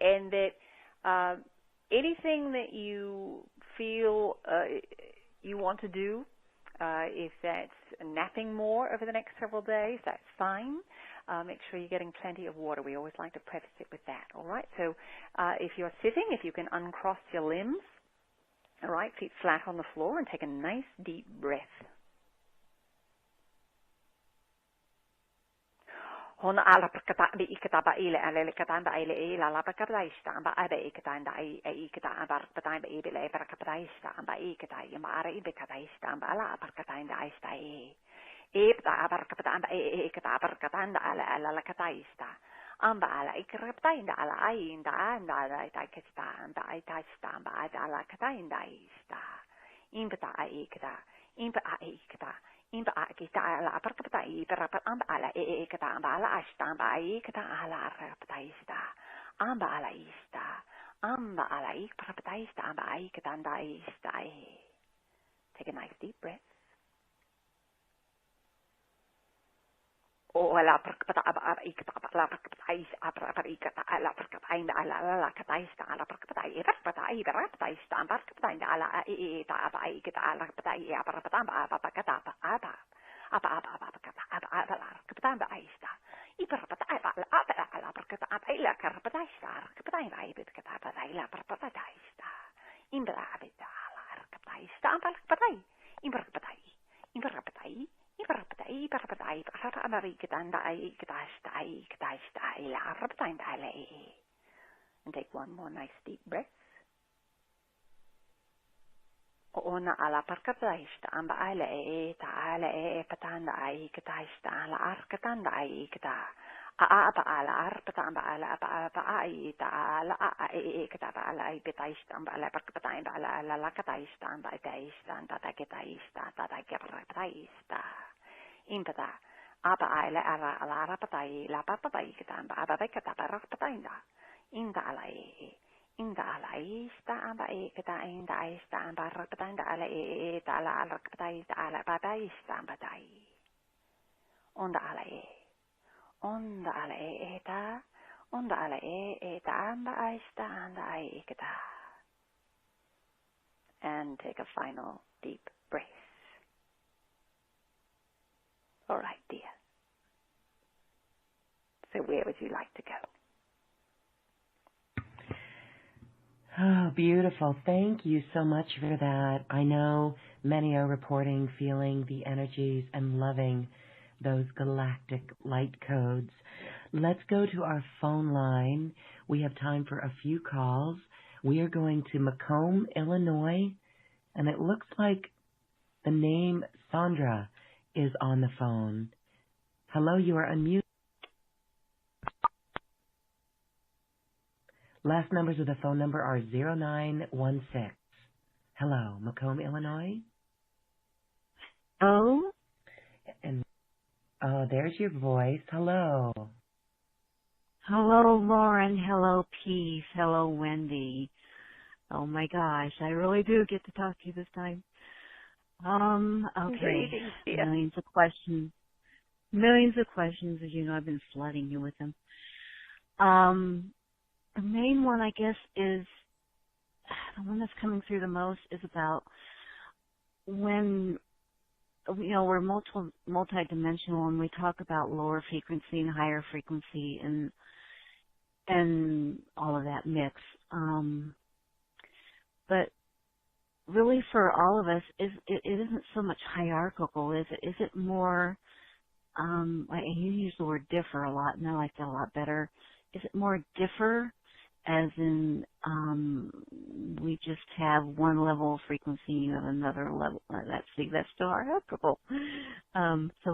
that anything that you feel you want to do. If that's napping more over the next several days, that's fine. Make sure you're getting plenty of water. We always like to preface it with that, all right? So if you're sitting, if you can uncross your limbs, all right, feet flat on the floor, and take a nice deep breath. Hon alla perkata bi ikata ba ile ale kata ba ile ila la perkata ista ba abe ikata nda ai ikata ba perkata ba ile perkata ista ba ikata ya ma ara ibe kata ista ba ala perkata nda ista e ba perkata ba ikata perkata nda ala la kata ista amba ala ikrapta nda ala ai nda nda ta kesta nda ai ta ista ba ala kata nda ista impata ai ikata impa ai ikata imba kita ala perkatai berapa amba ala kita amba ala asta amba kita ala perkataista amba ala perkataista amba kita anda ista. Take a nice deep breath. Oh ala perkata aba kita ala perkatais apa perkata ala perkatai ala kataista ala perkatai berkataista amba perkatai ala ta apa kita ala perkatai apa apa kata apa kata amba aista iperkata ala perkata apa ila karpataista perkatai baik kata apa ila perkataista imbra abita ala perkataista amba perkatai iperkatai apa Amerika anda kita ila perkatai ala. And take one more nice deep breath. ona ala parkataista amba ala ta ala patanda ai kataista ala arkatanda ai kata apa ala arpata amba ala apa ai ta ala kata ala ai petaista amba ala parkataista ala la kataista amba taista ta kataista ta kataista impata apa ala ala patai la papai kata amba apa kata parkatainda inda ala inda ala ista amba kata inda ista amba parkatainda ala ta ala kataista ala pataista amba tai onda ala onda ala eta amba aista anda aikata. And take a final deep breath. All right, dear. So where would you like to go? Oh, beautiful. Thank you so much for that. I know many are reporting feeling the energies and loving those galactic light codes. Let's go to our phone line. We have time for a few calls. We are going to Macomb, Illinois, and it looks like the name Sandra is on the phone. Hello, you are unmuted. Last numbers of the phone number are 0916. Hello, Macomb, Illinois. Oh? And there's your voice. Hello. Hello, Lauren. Hello, Peace. Hello, Wendy. Oh my gosh, I really do get to talk to you this time. Okay. Millions of questions. As you know, I've been flooding you with them. The main one, I guess, is the one that's coming through the most is about when, you know, we're multidimensional and we talk about lower frequency and higher frequency and all of that mix. But really for all of us, it isn't so much hierarchical, is it? Is it more, you use the word differ a lot, and I like that a lot better. Is it more differ as in we just have one level of frequency, you have another level? That's still hierarchical. I'm just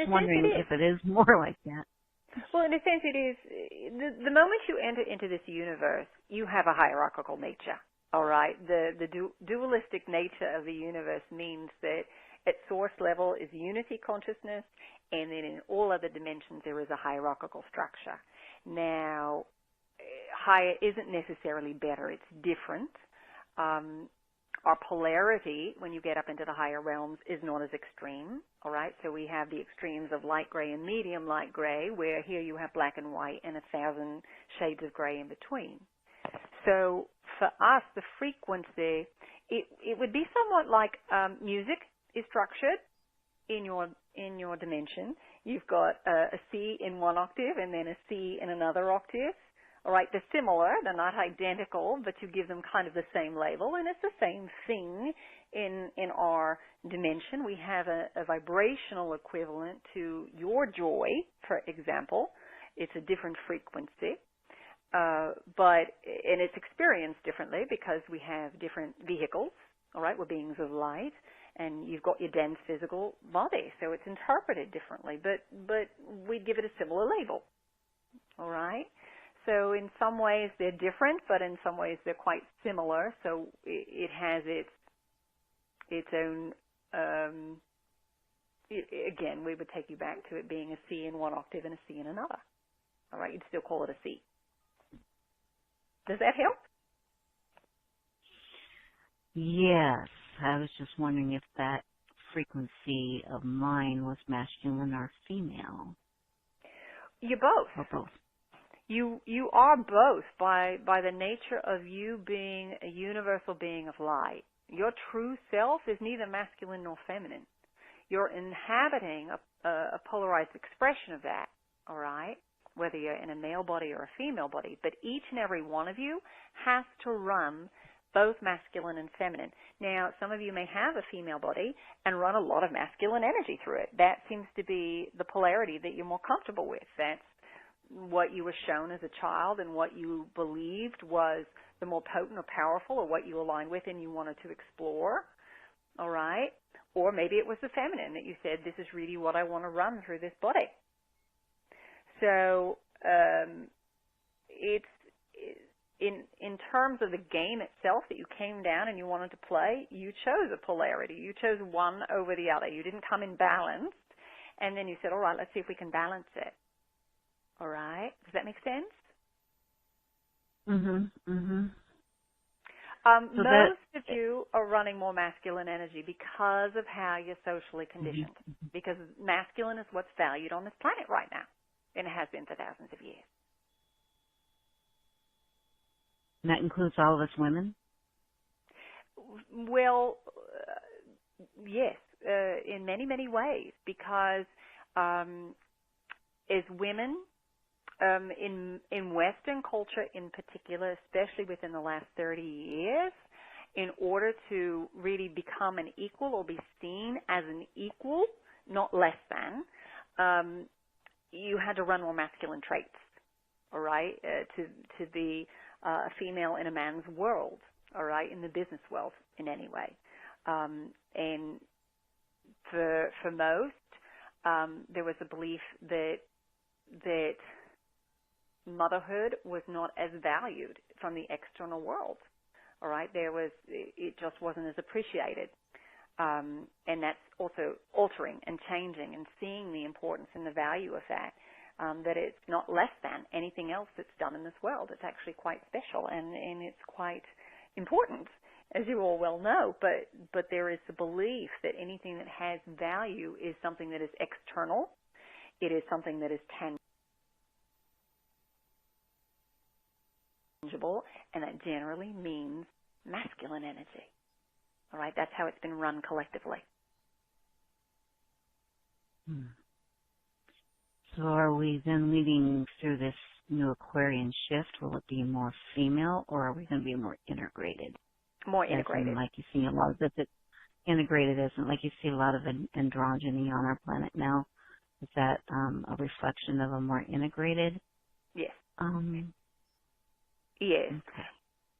wondering if it is more like that. Well, in a sense, it is. The moment you enter into this universe, you have a hierarchical nature. All right, the dualistic nature of the universe means that at source level is unity consciousness, and then in all other dimensions there is a hierarchical structure. Now, higher isn't necessarily better; it's different. Our polarity, when you get up into the higher realms, is not as extreme, all right? So we have the extremes of light gray and medium light gray, where here you have black and white and 1,000 shades of gray in between. So for us, the frequency, it would be somewhat like music is structured in your dimension. You've got a C in one octave and then a C in another octave. All right, they're similar, they're not identical, but you give them kind of the same label, and it's the same thing in our dimension. We have a vibrational equivalent to your joy, for example. It's a different frequency, and it's experienced differently because we have different vehicles. All right, we're beings of light, and you've got your dense physical body, so it's interpreted differently, but we'd give it a similar label. All right. So in some ways they're different, but in some ways they're quite similar. So it has its own. Again, we would take you back to it being a C in one octave and a C in another. All right, you'd still call it a C. Does that help? Yes, I was just wondering if that frequency of mine was masculine or female. You're both. Or both. You are both by the nature of you being a universal being of light. Your true self is neither masculine nor feminine. You're inhabiting a polarized expression of that, all right, whether you're in a male body or a female body. But each and every one of you has to run both masculine and feminine. Now, some of you may have a female body and run a lot of masculine energy through it. That seems to be the polarity that you're more comfortable with. That's what you were shown as a child and what you believed was the the more potent or powerful, or what you aligned with and you wanted to explore, all right? Or maybe it was the feminine that you said, this is really what I want to run through this body. So it's in terms of the game itself that you came down and you wanted to play, you chose a polarity. You chose one over the other. You didn't come in balanced, and then you said, all right, let's see if we can balance it. All right? Does that make sense? Most of you are running more masculine energy because of how you're socially conditioned. Because masculine is what's valued on this planet right now, and it has been for thousands of years. And that includes all of us women? Well, yes, in many, many ways, because as women, in Western culture in particular, especially within the last 30 years, in order to really become an equal or be seen as an equal, not less than, you had to run more masculine traits, all right, to be a female in a man's world, all right, in the business world in any way. And for most, there was a belief that motherhood was not as valued from the external world, all right? It just wasn't as appreciated. And that's also altering and changing and seeing the importance and the value of that. That it's not less than anything else that's done in this world. It's actually quite special and it's quite important, as you all well know. But there is the belief that anything that has value is something that is external. It is something that is tangible, and that generally means masculine energy. All right, that's how it's been run collectively. So are we then leading through this new Aquarian shift? Will it be more female, or are we going to be more integrated? More integrated. Like you see a lot of it integrated isn't like you see a lot of androgyny on our planet now. Is that a reflection of a more integrated? Yes. Yes. Okay.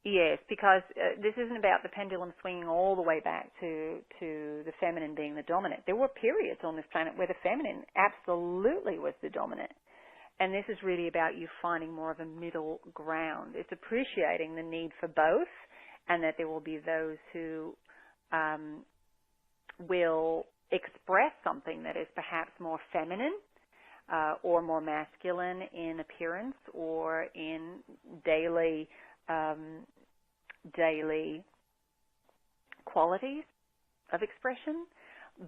Yes, because this isn't about the pendulum swinging all the way back to the feminine being the dominant. There were periods on this planet where the feminine absolutely was the dominant. And this is really about you finding more of a middle ground. It's appreciating the need for both, and that there will be those who will express something that is perhaps more feminine or more masculine in appearance or in daily qualities of expression.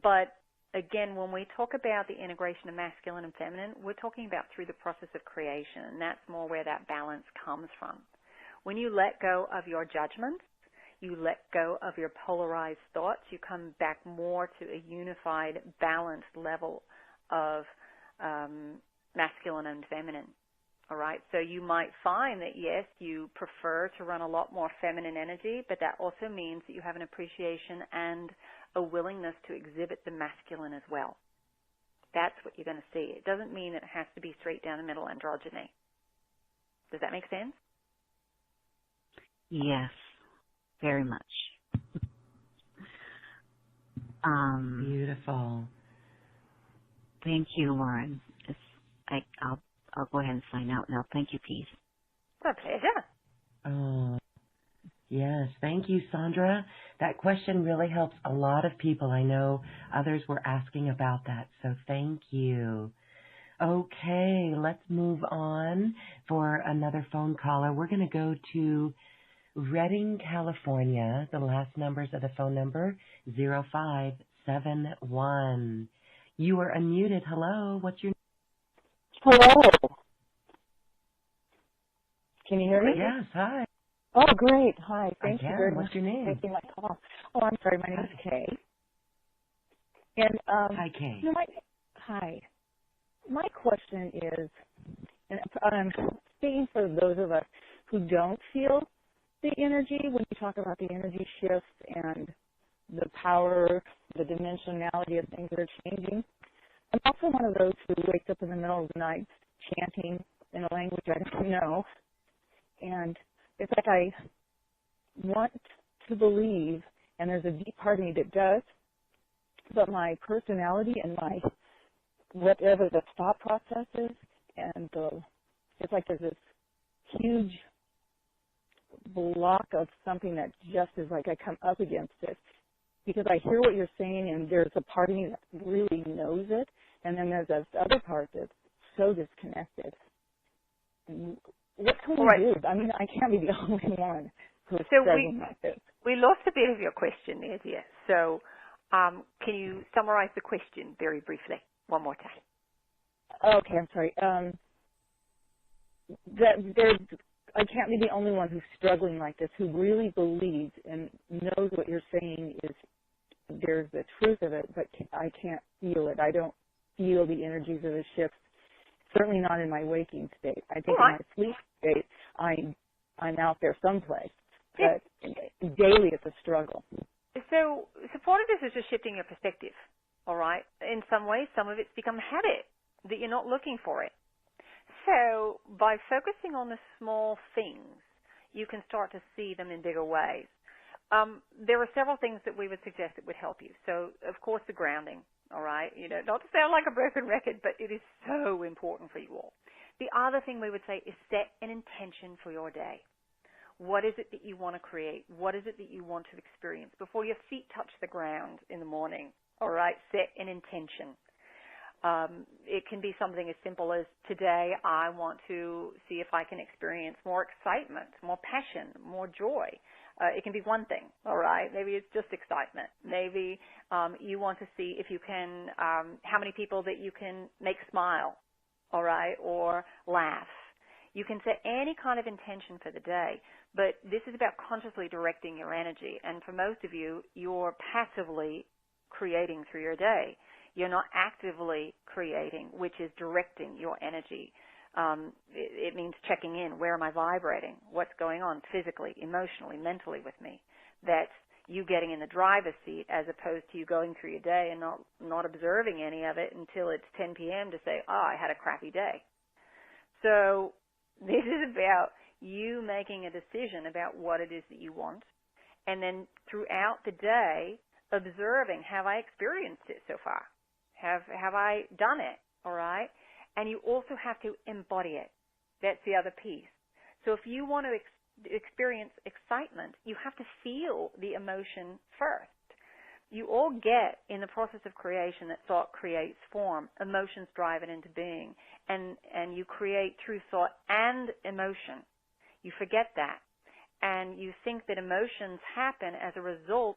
But again, when we talk about the integration of masculine and feminine, we're talking about through the process of creation, and that's more where that balance comes from. When you let go of your judgments, you let go of your polarized thoughts, you come back more to a unified, balanced level of masculine and feminine. All right, so you might find that, yes, you prefer to run a lot more feminine energy, but that also means that you have an appreciation and a willingness to exhibit the masculine as well. That's what you're going to see. It doesn't mean that it has to be straight down the middle androgyny. Does that make sense? Yes, very much. Beautiful. Thank you, Lauren. I'll go ahead and sign out now. Thank you, Peace. It's a pleasure. Oh, yes. Thank you, Sandra. That question really helps a lot of people. I know others were asking about that, so thank you. Okay, let's move on for another phone caller. We're going to go to Redding, California. The last numbers of the phone number, 0571. You are unmuted. Hello, what's your name? Hello. Can you hear me? Yes, hi. Oh, great. Hi. Thank you very What's much your name? for taking my call. Oh, I'm sorry. My name is Kay. And hi, Kay. Hi. My question is, and I'm speaking for those of us who don't feel the energy when you talk about the energy shifts and the power, the dimensionality of things that are changing. I'm also one of those who wakes up in the middle of the night chanting in a language I don't know. And it's like I want to believe, and there's a deep part of me that does, but my personality and my whatever the thought process is, and it's like there's this huge block of something that just is like I come up against it because I hear what you're saying, and there's a part of me that really knows it, and then there's this other part that's so disconnected. And what can we do? I mean, I can't be the only one who's struggling like this. We lost a bit of your question there, dear. So can you summarize the question very briefly one more time? Okay, I'm sorry. I can't be the only one who's struggling like this, who really believes and knows what you're saying is there's the truth of it, but I can't feel it. I don't feel the energies of the shifts, certainly not in my waking state. I think in my sleep state, I'm out there someplace, but daily it's a struggle. So part of this is just shifting your perspective, all right? In some ways, some of it's become habit, that you're not looking for it. So by focusing on the small things, you can start to see them in bigger ways. There are several things that we would suggest that would help you. So, of course, the grounding, all right? You know, not to sound like a broken record, but it is so important for you all. The other thing we would say is set an intention for your day. What is it that you want to create? What is it that you want to experience? Before your feet touch the ground in the morning, all right, set an intention. It can be something as simple as today I want to see if I can experience more excitement, more passion, more joy. It can be one thing, all right? Maybe it's just excitement. Maybe you want to see if you can, how many people that you can make smile, all right, or laugh. You can set any kind of intention for the day, but this is about consciously directing your energy. And for most of you, you're passively creating through your day. You're not actively creating, which is directing your energy. It means checking in. Where am I vibrating? What's going on physically, emotionally, mentally with me? That's you getting in the driver's seat as opposed to you going through your day and not observing any of it until it's 10 p.m. to say, oh, I had a crappy day. So this is about you making a decision about what it is that you want, and then throughout the day observing, have I experienced it so far? Have I done it? All right? And you also have to embody it. That's the other piece. So if you want to experience excitement, you have to feel the emotion first. You all get in the process of creation that thought creates form. Emotions drive it into being. And you create through thought and emotion. You forget that. And you think that emotions happen as a result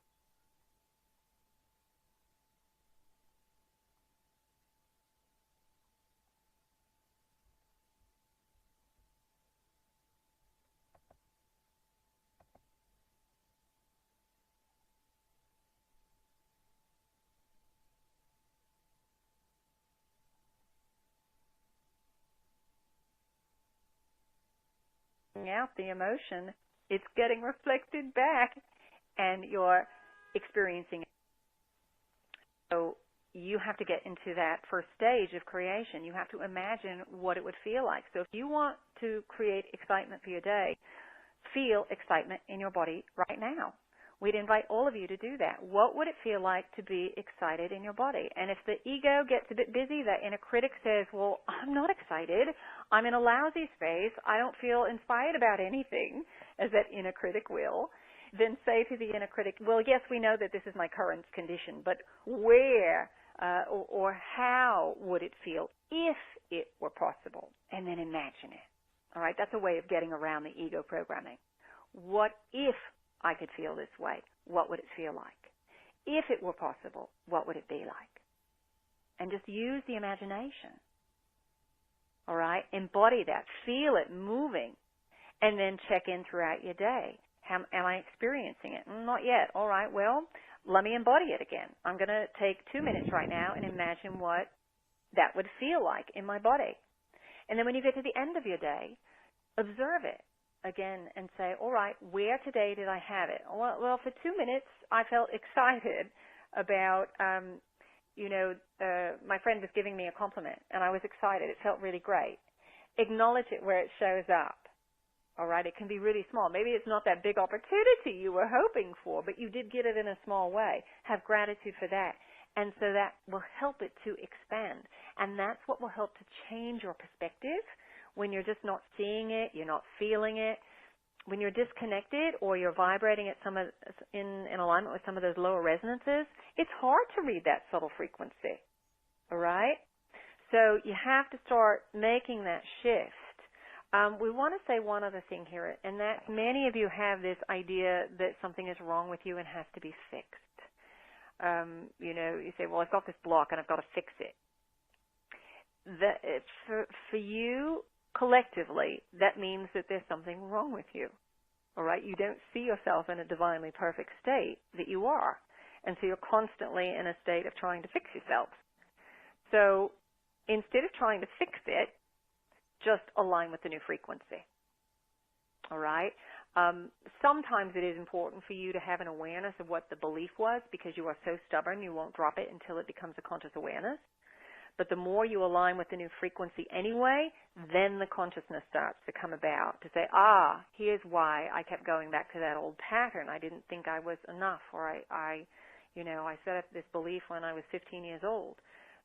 out the emotion, it's getting reflected back and you're experiencing it. So you have to get into that first stage of creation. You have to imagine what it would feel like. So if you want to create excitement for your day, feel excitement in your body right now. We'd invite all of you to do that. What would it feel like to be excited in your body? And if the ego gets a bit busy, that inner critic says, well, I'm not excited. I'm in a lousy space. I don't feel inspired about anything, as that inner critic will. Then say to the inner critic, well, yes, we know that this is my current condition, but where or how would it feel if it were possible? And then imagine it. All right, that's a way of getting around the ego programming. What if I could feel this way? What would it feel like? If it were possible, what would it be like? And just use the imagination. All right? Embody that. Feel it moving. And then check in throughout your day. Am I experiencing it? Not yet. All right, well, let me embody it again. I'm going to take 2 minutes right now and imagine what that would feel like in my body. And then when you get to the end of your day, observe it again and say, all right, where today did I have it? Well, for 2 minutes, I felt excited about, my friend was giving me a compliment, and I was excited. It felt really great. Acknowledge it where it shows up, All right, it can be really small. Maybe it's not that big opportunity you were hoping for, but you did get it in a small way. Have gratitude for that. And so that will help it to expand. And that's what will help to change your perspective when you're just not seeing it, you're not feeling it. When you're disconnected or you're vibrating at in alignment with some of those lower resonances, it's hard to read that subtle frequency. All right? So you have to start making that shift. We want to say one other thing here, and that's many of you have this idea that something is wrong with you and has to be fixed. You say, well, I've got this block and I've got to fix it. For you, collectively, that means that there's something wrong with you. All right? You don't see yourself in a divinely perfect state that you are. And so you're constantly in a state of trying to fix yourself. So instead of trying to fix it, just align with the new frequency. All right? Sometimes it is important for you to have an awareness of what the belief was because you are so stubborn you won't drop it until it becomes a conscious awareness. But the more you align with the new frequency anyway, then the consciousness starts to come about to say, here's why I kept going back to that old pattern. I didn't think I was enough, or I set up this belief when I was 15 years old.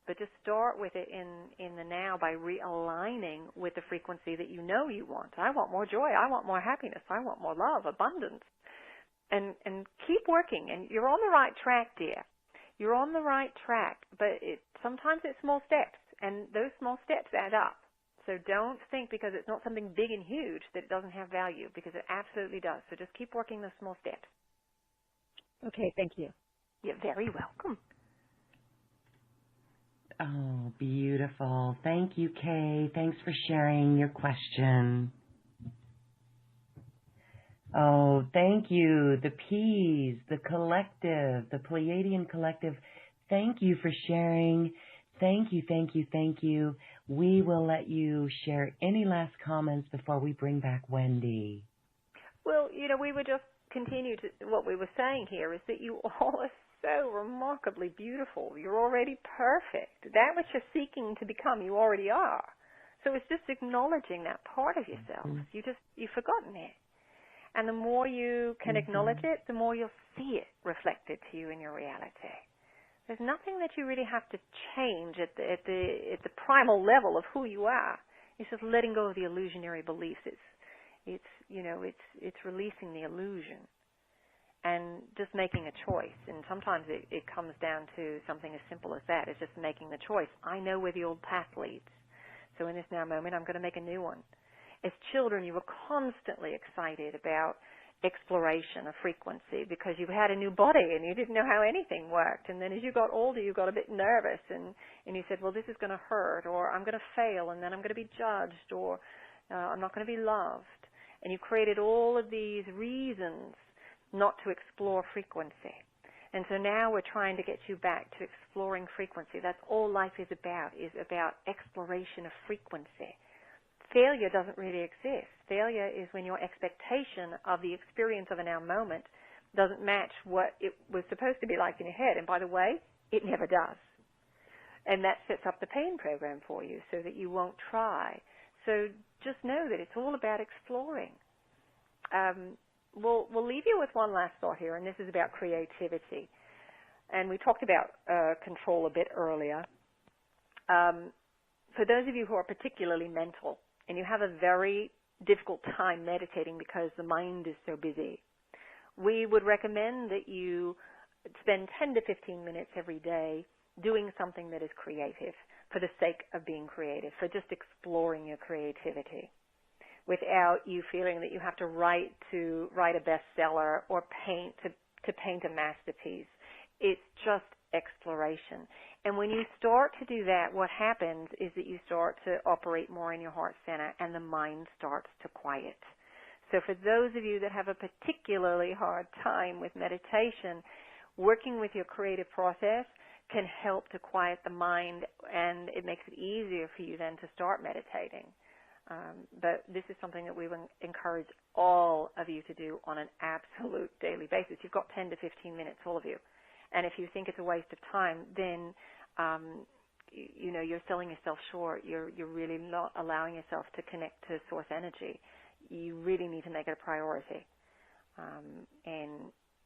But just start with it in the now by realigning with the frequency that you know you want. I want more joy. I want more happiness. I want more love, abundance. And keep working. And you're on the right track, dear. You're on the right track. But sometimes it's small steps. And those small steps add up. So don't think because it's not something big and huge that it doesn't have value, because it absolutely does. So just keep working those small steps. Okay, thank you. You're very welcome. Oh, beautiful. Thank you, Kay. Thanks for sharing your question. Oh, thank you. The P's, the collective, the Pleiadian collective. Thank you for sharing. Thank you, thank you, thank you. We will let you share any last comments before we bring back Wendy. Well, we would just continue to, what we were saying here is that you all are so remarkably beautiful. You're already perfect. That which you're seeking to become, you already are. So it's just acknowledging that part of yourself. Mm-hmm. You've forgotten it. And the more you can acknowledge it, the more you'll see it reflected to you in your reality. There's nothing that you really have to change at the primal level of who you are. It's just letting go of the illusionary beliefs. It's releasing the illusion and just making a choice. And sometimes it comes down to something as simple as that. It's just making the choice. I know where the old path leads. So in this now moment, I'm going to make a new one. As children, you were constantly excited about exploration of frequency because you had a new body and you didn't know how anything worked. And then as you got older, you got a bit nervous and you said, well, this is going to hurt, or I'm going to fail, and then I'm going to be judged, or I'm not going to be loved. And you created all of these reasons not to explore frequency. And so now we're trying to get you back to exploring frequency. That's all life is about exploration of frequency. Failure doesn't really exist. Failure is when your expectation of the experience of a now moment doesn't match what it was supposed to be like in your head. And by the way, it never does. And that sets up the pain program for you so that you won't try. So just know that it's all about exploring. We'll leave you with one last thought here, and this is about creativity. And we talked about control a bit earlier. For those of you who are particularly mental, and you have a very difficult time meditating because the mind is so busy, we would recommend that you spend 10 to 15 minutes every day doing something that is creative for the sake of being creative, for just exploring your creativity, without you feeling that you have to write a bestseller or paint to paint a masterpiece. It's just exploration. And when you start to do that, what happens is that you start to operate more in your heart center and the mind starts to quiet. So for those of you that have a particularly hard time with meditation, working with your creative process can help to quiet the mind, and it makes it easier for you then to start meditating. But this is something that we would encourage all of you to do on an absolute daily basis. You've got 10 to 15 minutes, all of you. And if you think it's a waste of time, then you're selling yourself short. You're really not allowing yourself to connect to source energy. you really need to make it a priority.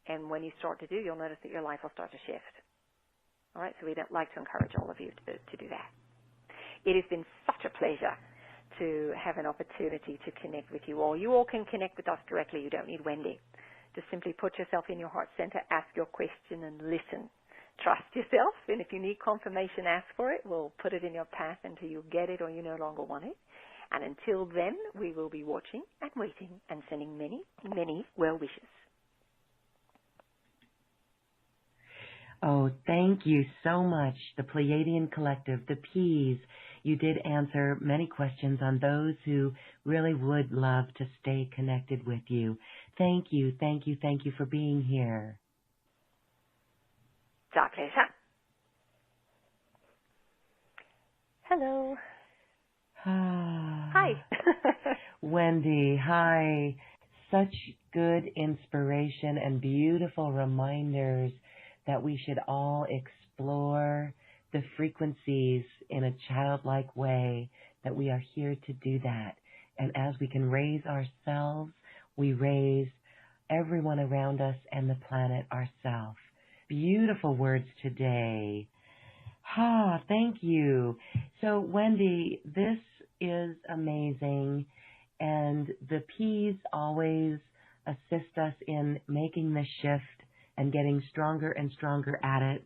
And when you start to do, you'll notice that your life will start to shift. All right, so we'd like to encourage all of you to do that. It has been such a pleasure to have an opportunity to connect with you all. You all can connect with us directly. You don't need Wendy. Just simply put yourself in your heart center, ask your question, and listen. Trust yourself, and if you need confirmation, ask for it. We'll put it in your path until you get it or you no longer want it. And until then, we will be watching and waiting and sending many, many well wishes. Oh, thank you so much, the Pleiadian Collective, the P's. You did answer many questions on those who really would love to stay connected with you. Thank you, thank you, thank you for being here. It's our pleasure. Hello. Hi. Wendy, hi. Such good inspiration and beautiful reminders that we should all explore the frequencies in a childlike way, that we are here to do that. And as we can raise ourselves, we raise everyone around us and the planet ourselves. Beautiful words today. Thank you. So, Wendy, this is amazing, and the P's always assist us in making the shift and getting stronger and stronger at it.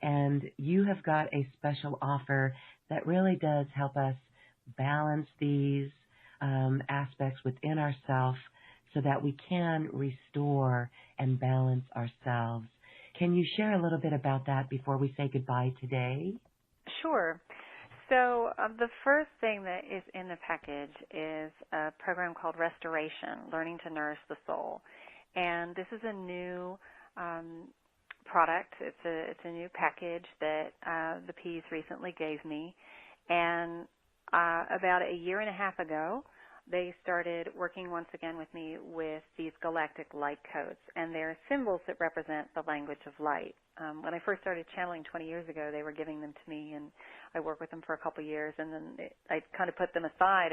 And you have got a special offer that really does help us balance these aspects within ourselves so that we can restore and balance ourselves. Can you share a little bit about that before we say goodbye today? Sure. So the first thing that is in the package is a program called Restoration, Learning to Nourish the Soul. And this is a new product. It's a new package that the P's recently gave me. And about a year and a half ago, they started working once again with me with these galactic light codes, and they're symbols that represent the language of light. When I first started channeling 20 years ago, they were giving them to me, and I worked with them for a couple of years, and then I kind of put them aside,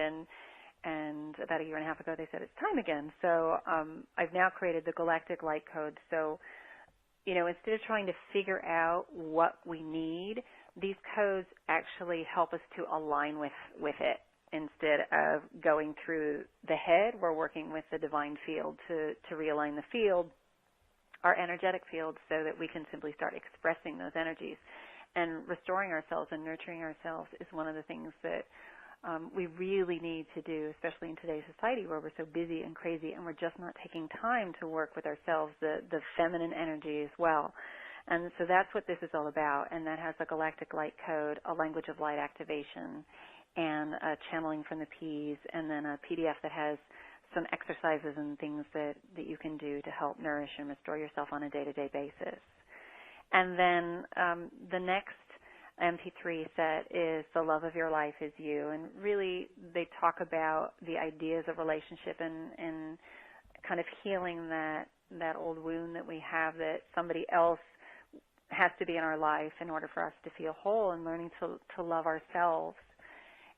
and about a year and a half ago, they said it's time again. So I've now created the galactic light code. So, you know, instead of trying to figure out what we need, these codes actually help us to align with it. Instead of going through the head, we're working with the divine field to realign the field, our energetic field, so that we can simply start expressing those energies. And restoring ourselves and nurturing ourselves is one of the things that we really need to do, especially in today's society where we're so busy and crazy and we're just not taking time to work with ourselves, the feminine energy as well. And so that's what this is all about, and that has a galactic light code, a language of light activation, and a channeling from the P's, and then a PDF that has some exercises and things that you can do to help nourish and restore yourself on a day-to-day basis. And then the next MP3 set is The Love of Your Life is You, and really they talk about the ideas of relationship and kind of healing that old wound that we have, that somebody else has to be in our life in order for us to feel whole, and learning to love ourselves.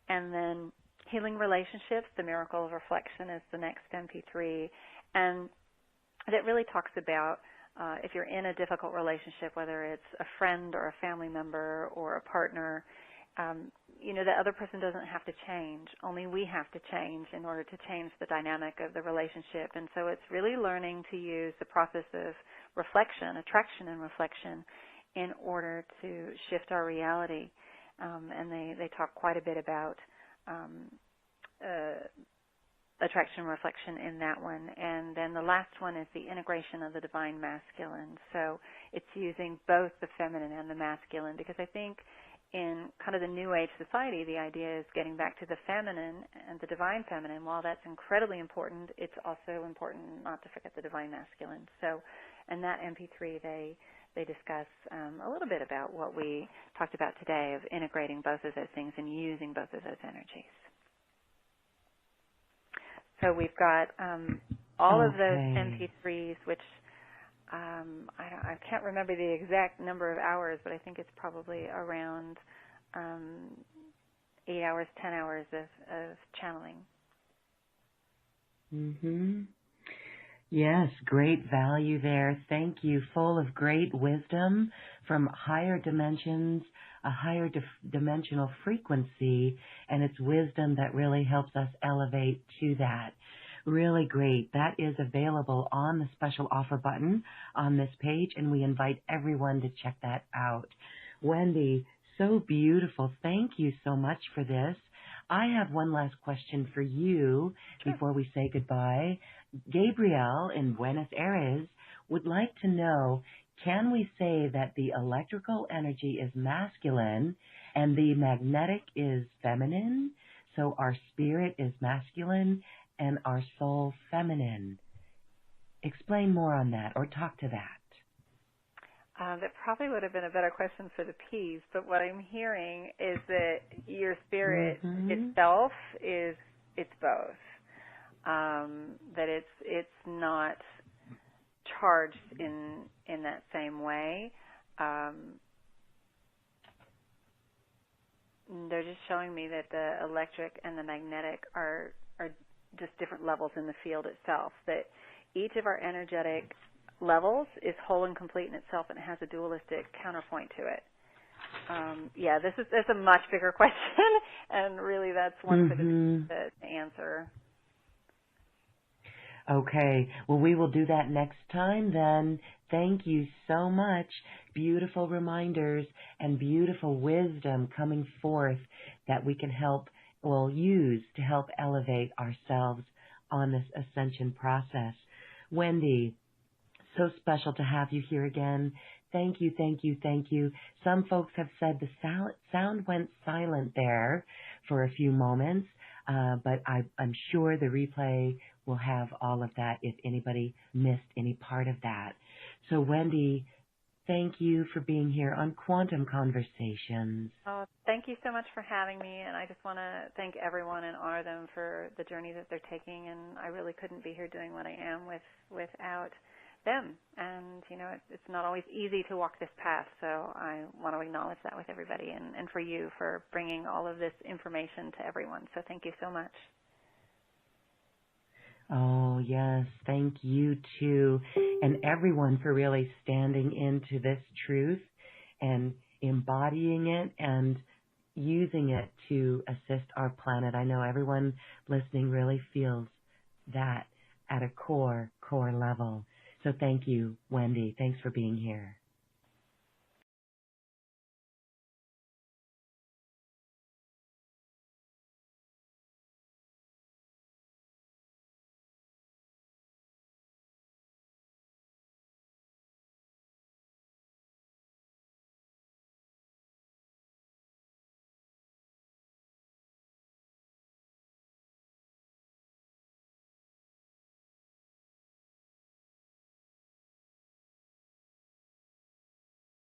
And then Healing Relationships, The Miracle of Reflection is the next MP3. And that really talks about if you're in a difficult relationship, whether it's a friend or a family member or a partner, you know, the other person doesn't have to change. Only we have to change in order to change the dynamic of the relationship. And so it's really learning to use the process of reflection, attraction and reflection, in order to shift our reality. And they talk quite a bit about attraction and reflection in that one. And then the last one is the integration of the divine masculine. So it's using both the feminine and the masculine, because I think in kind of the New Age society, the idea is getting back to the feminine and the divine feminine. While that's incredibly important, it's also important not to forget the divine masculine. So in that MP3, they discuss a little bit about what we talked about today, of integrating both of those things and using both of those energies. So we've got all of those MP3s, which I can't remember the exact number of hours, but I think it's probably around 8 hours, 10 hours of channeling. Mhm. Yes, great value there. Thank you. Full of great wisdom from higher dimensions, a higher dimensional frequency, and it's wisdom that really helps us elevate to that. Really great. That is available on the special offer button on this page, and we invite everyone to check that out. Wendy, so beautiful. Thank you so much for this. I have one last question for you before we say goodbye. Gabriel in Buenos Aires would like to know, can we say that the electrical energy is masculine and the magnetic is feminine? So our spirit is masculine and our soul feminine. Explain more on that or talk to that. That probably would have been a better question for the P's, but what I'm hearing is that your spirit itself it's both. That it's not charged in that same way. They're just showing me that the electric and the magnetic are just different levels in the field itself. That each of our energetic levels is whole and complete in itself, and it has a dualistic counterpoint to it. That's a much bigger question, and really that's one for the to answer. Okay, well, we will do that next time then. Thank you so much. Beautiful reminders and beautiful wisdom coming forth that we can use to help elevate ourselves on this ascension process. Wendy, so special to have you here again. Thank you, thank you, thank you. Some folks have said the sound went silent there for a few moments, but I'm sure the replay will have all of that if anybody missed any part of that. So, Wendy, thank you for being here on Quantum Conversations. Oh, thank you so much for having me, and I just want to thank everyone and honor them for the journey that they're taking, and I really couldn't be here doing what I am without them. And, it's not always easy to walk this path, so I want to acknowledge that with everybody, and for you for bringing all of this information to everyone. So thank you so much. Oh, yes. Thank you, too. And everyone for really standing into this truth and embodying it and using it to assist our planet. I know everyone listening really feels that at a core level. So thank you, Wendy. Thanks for being here.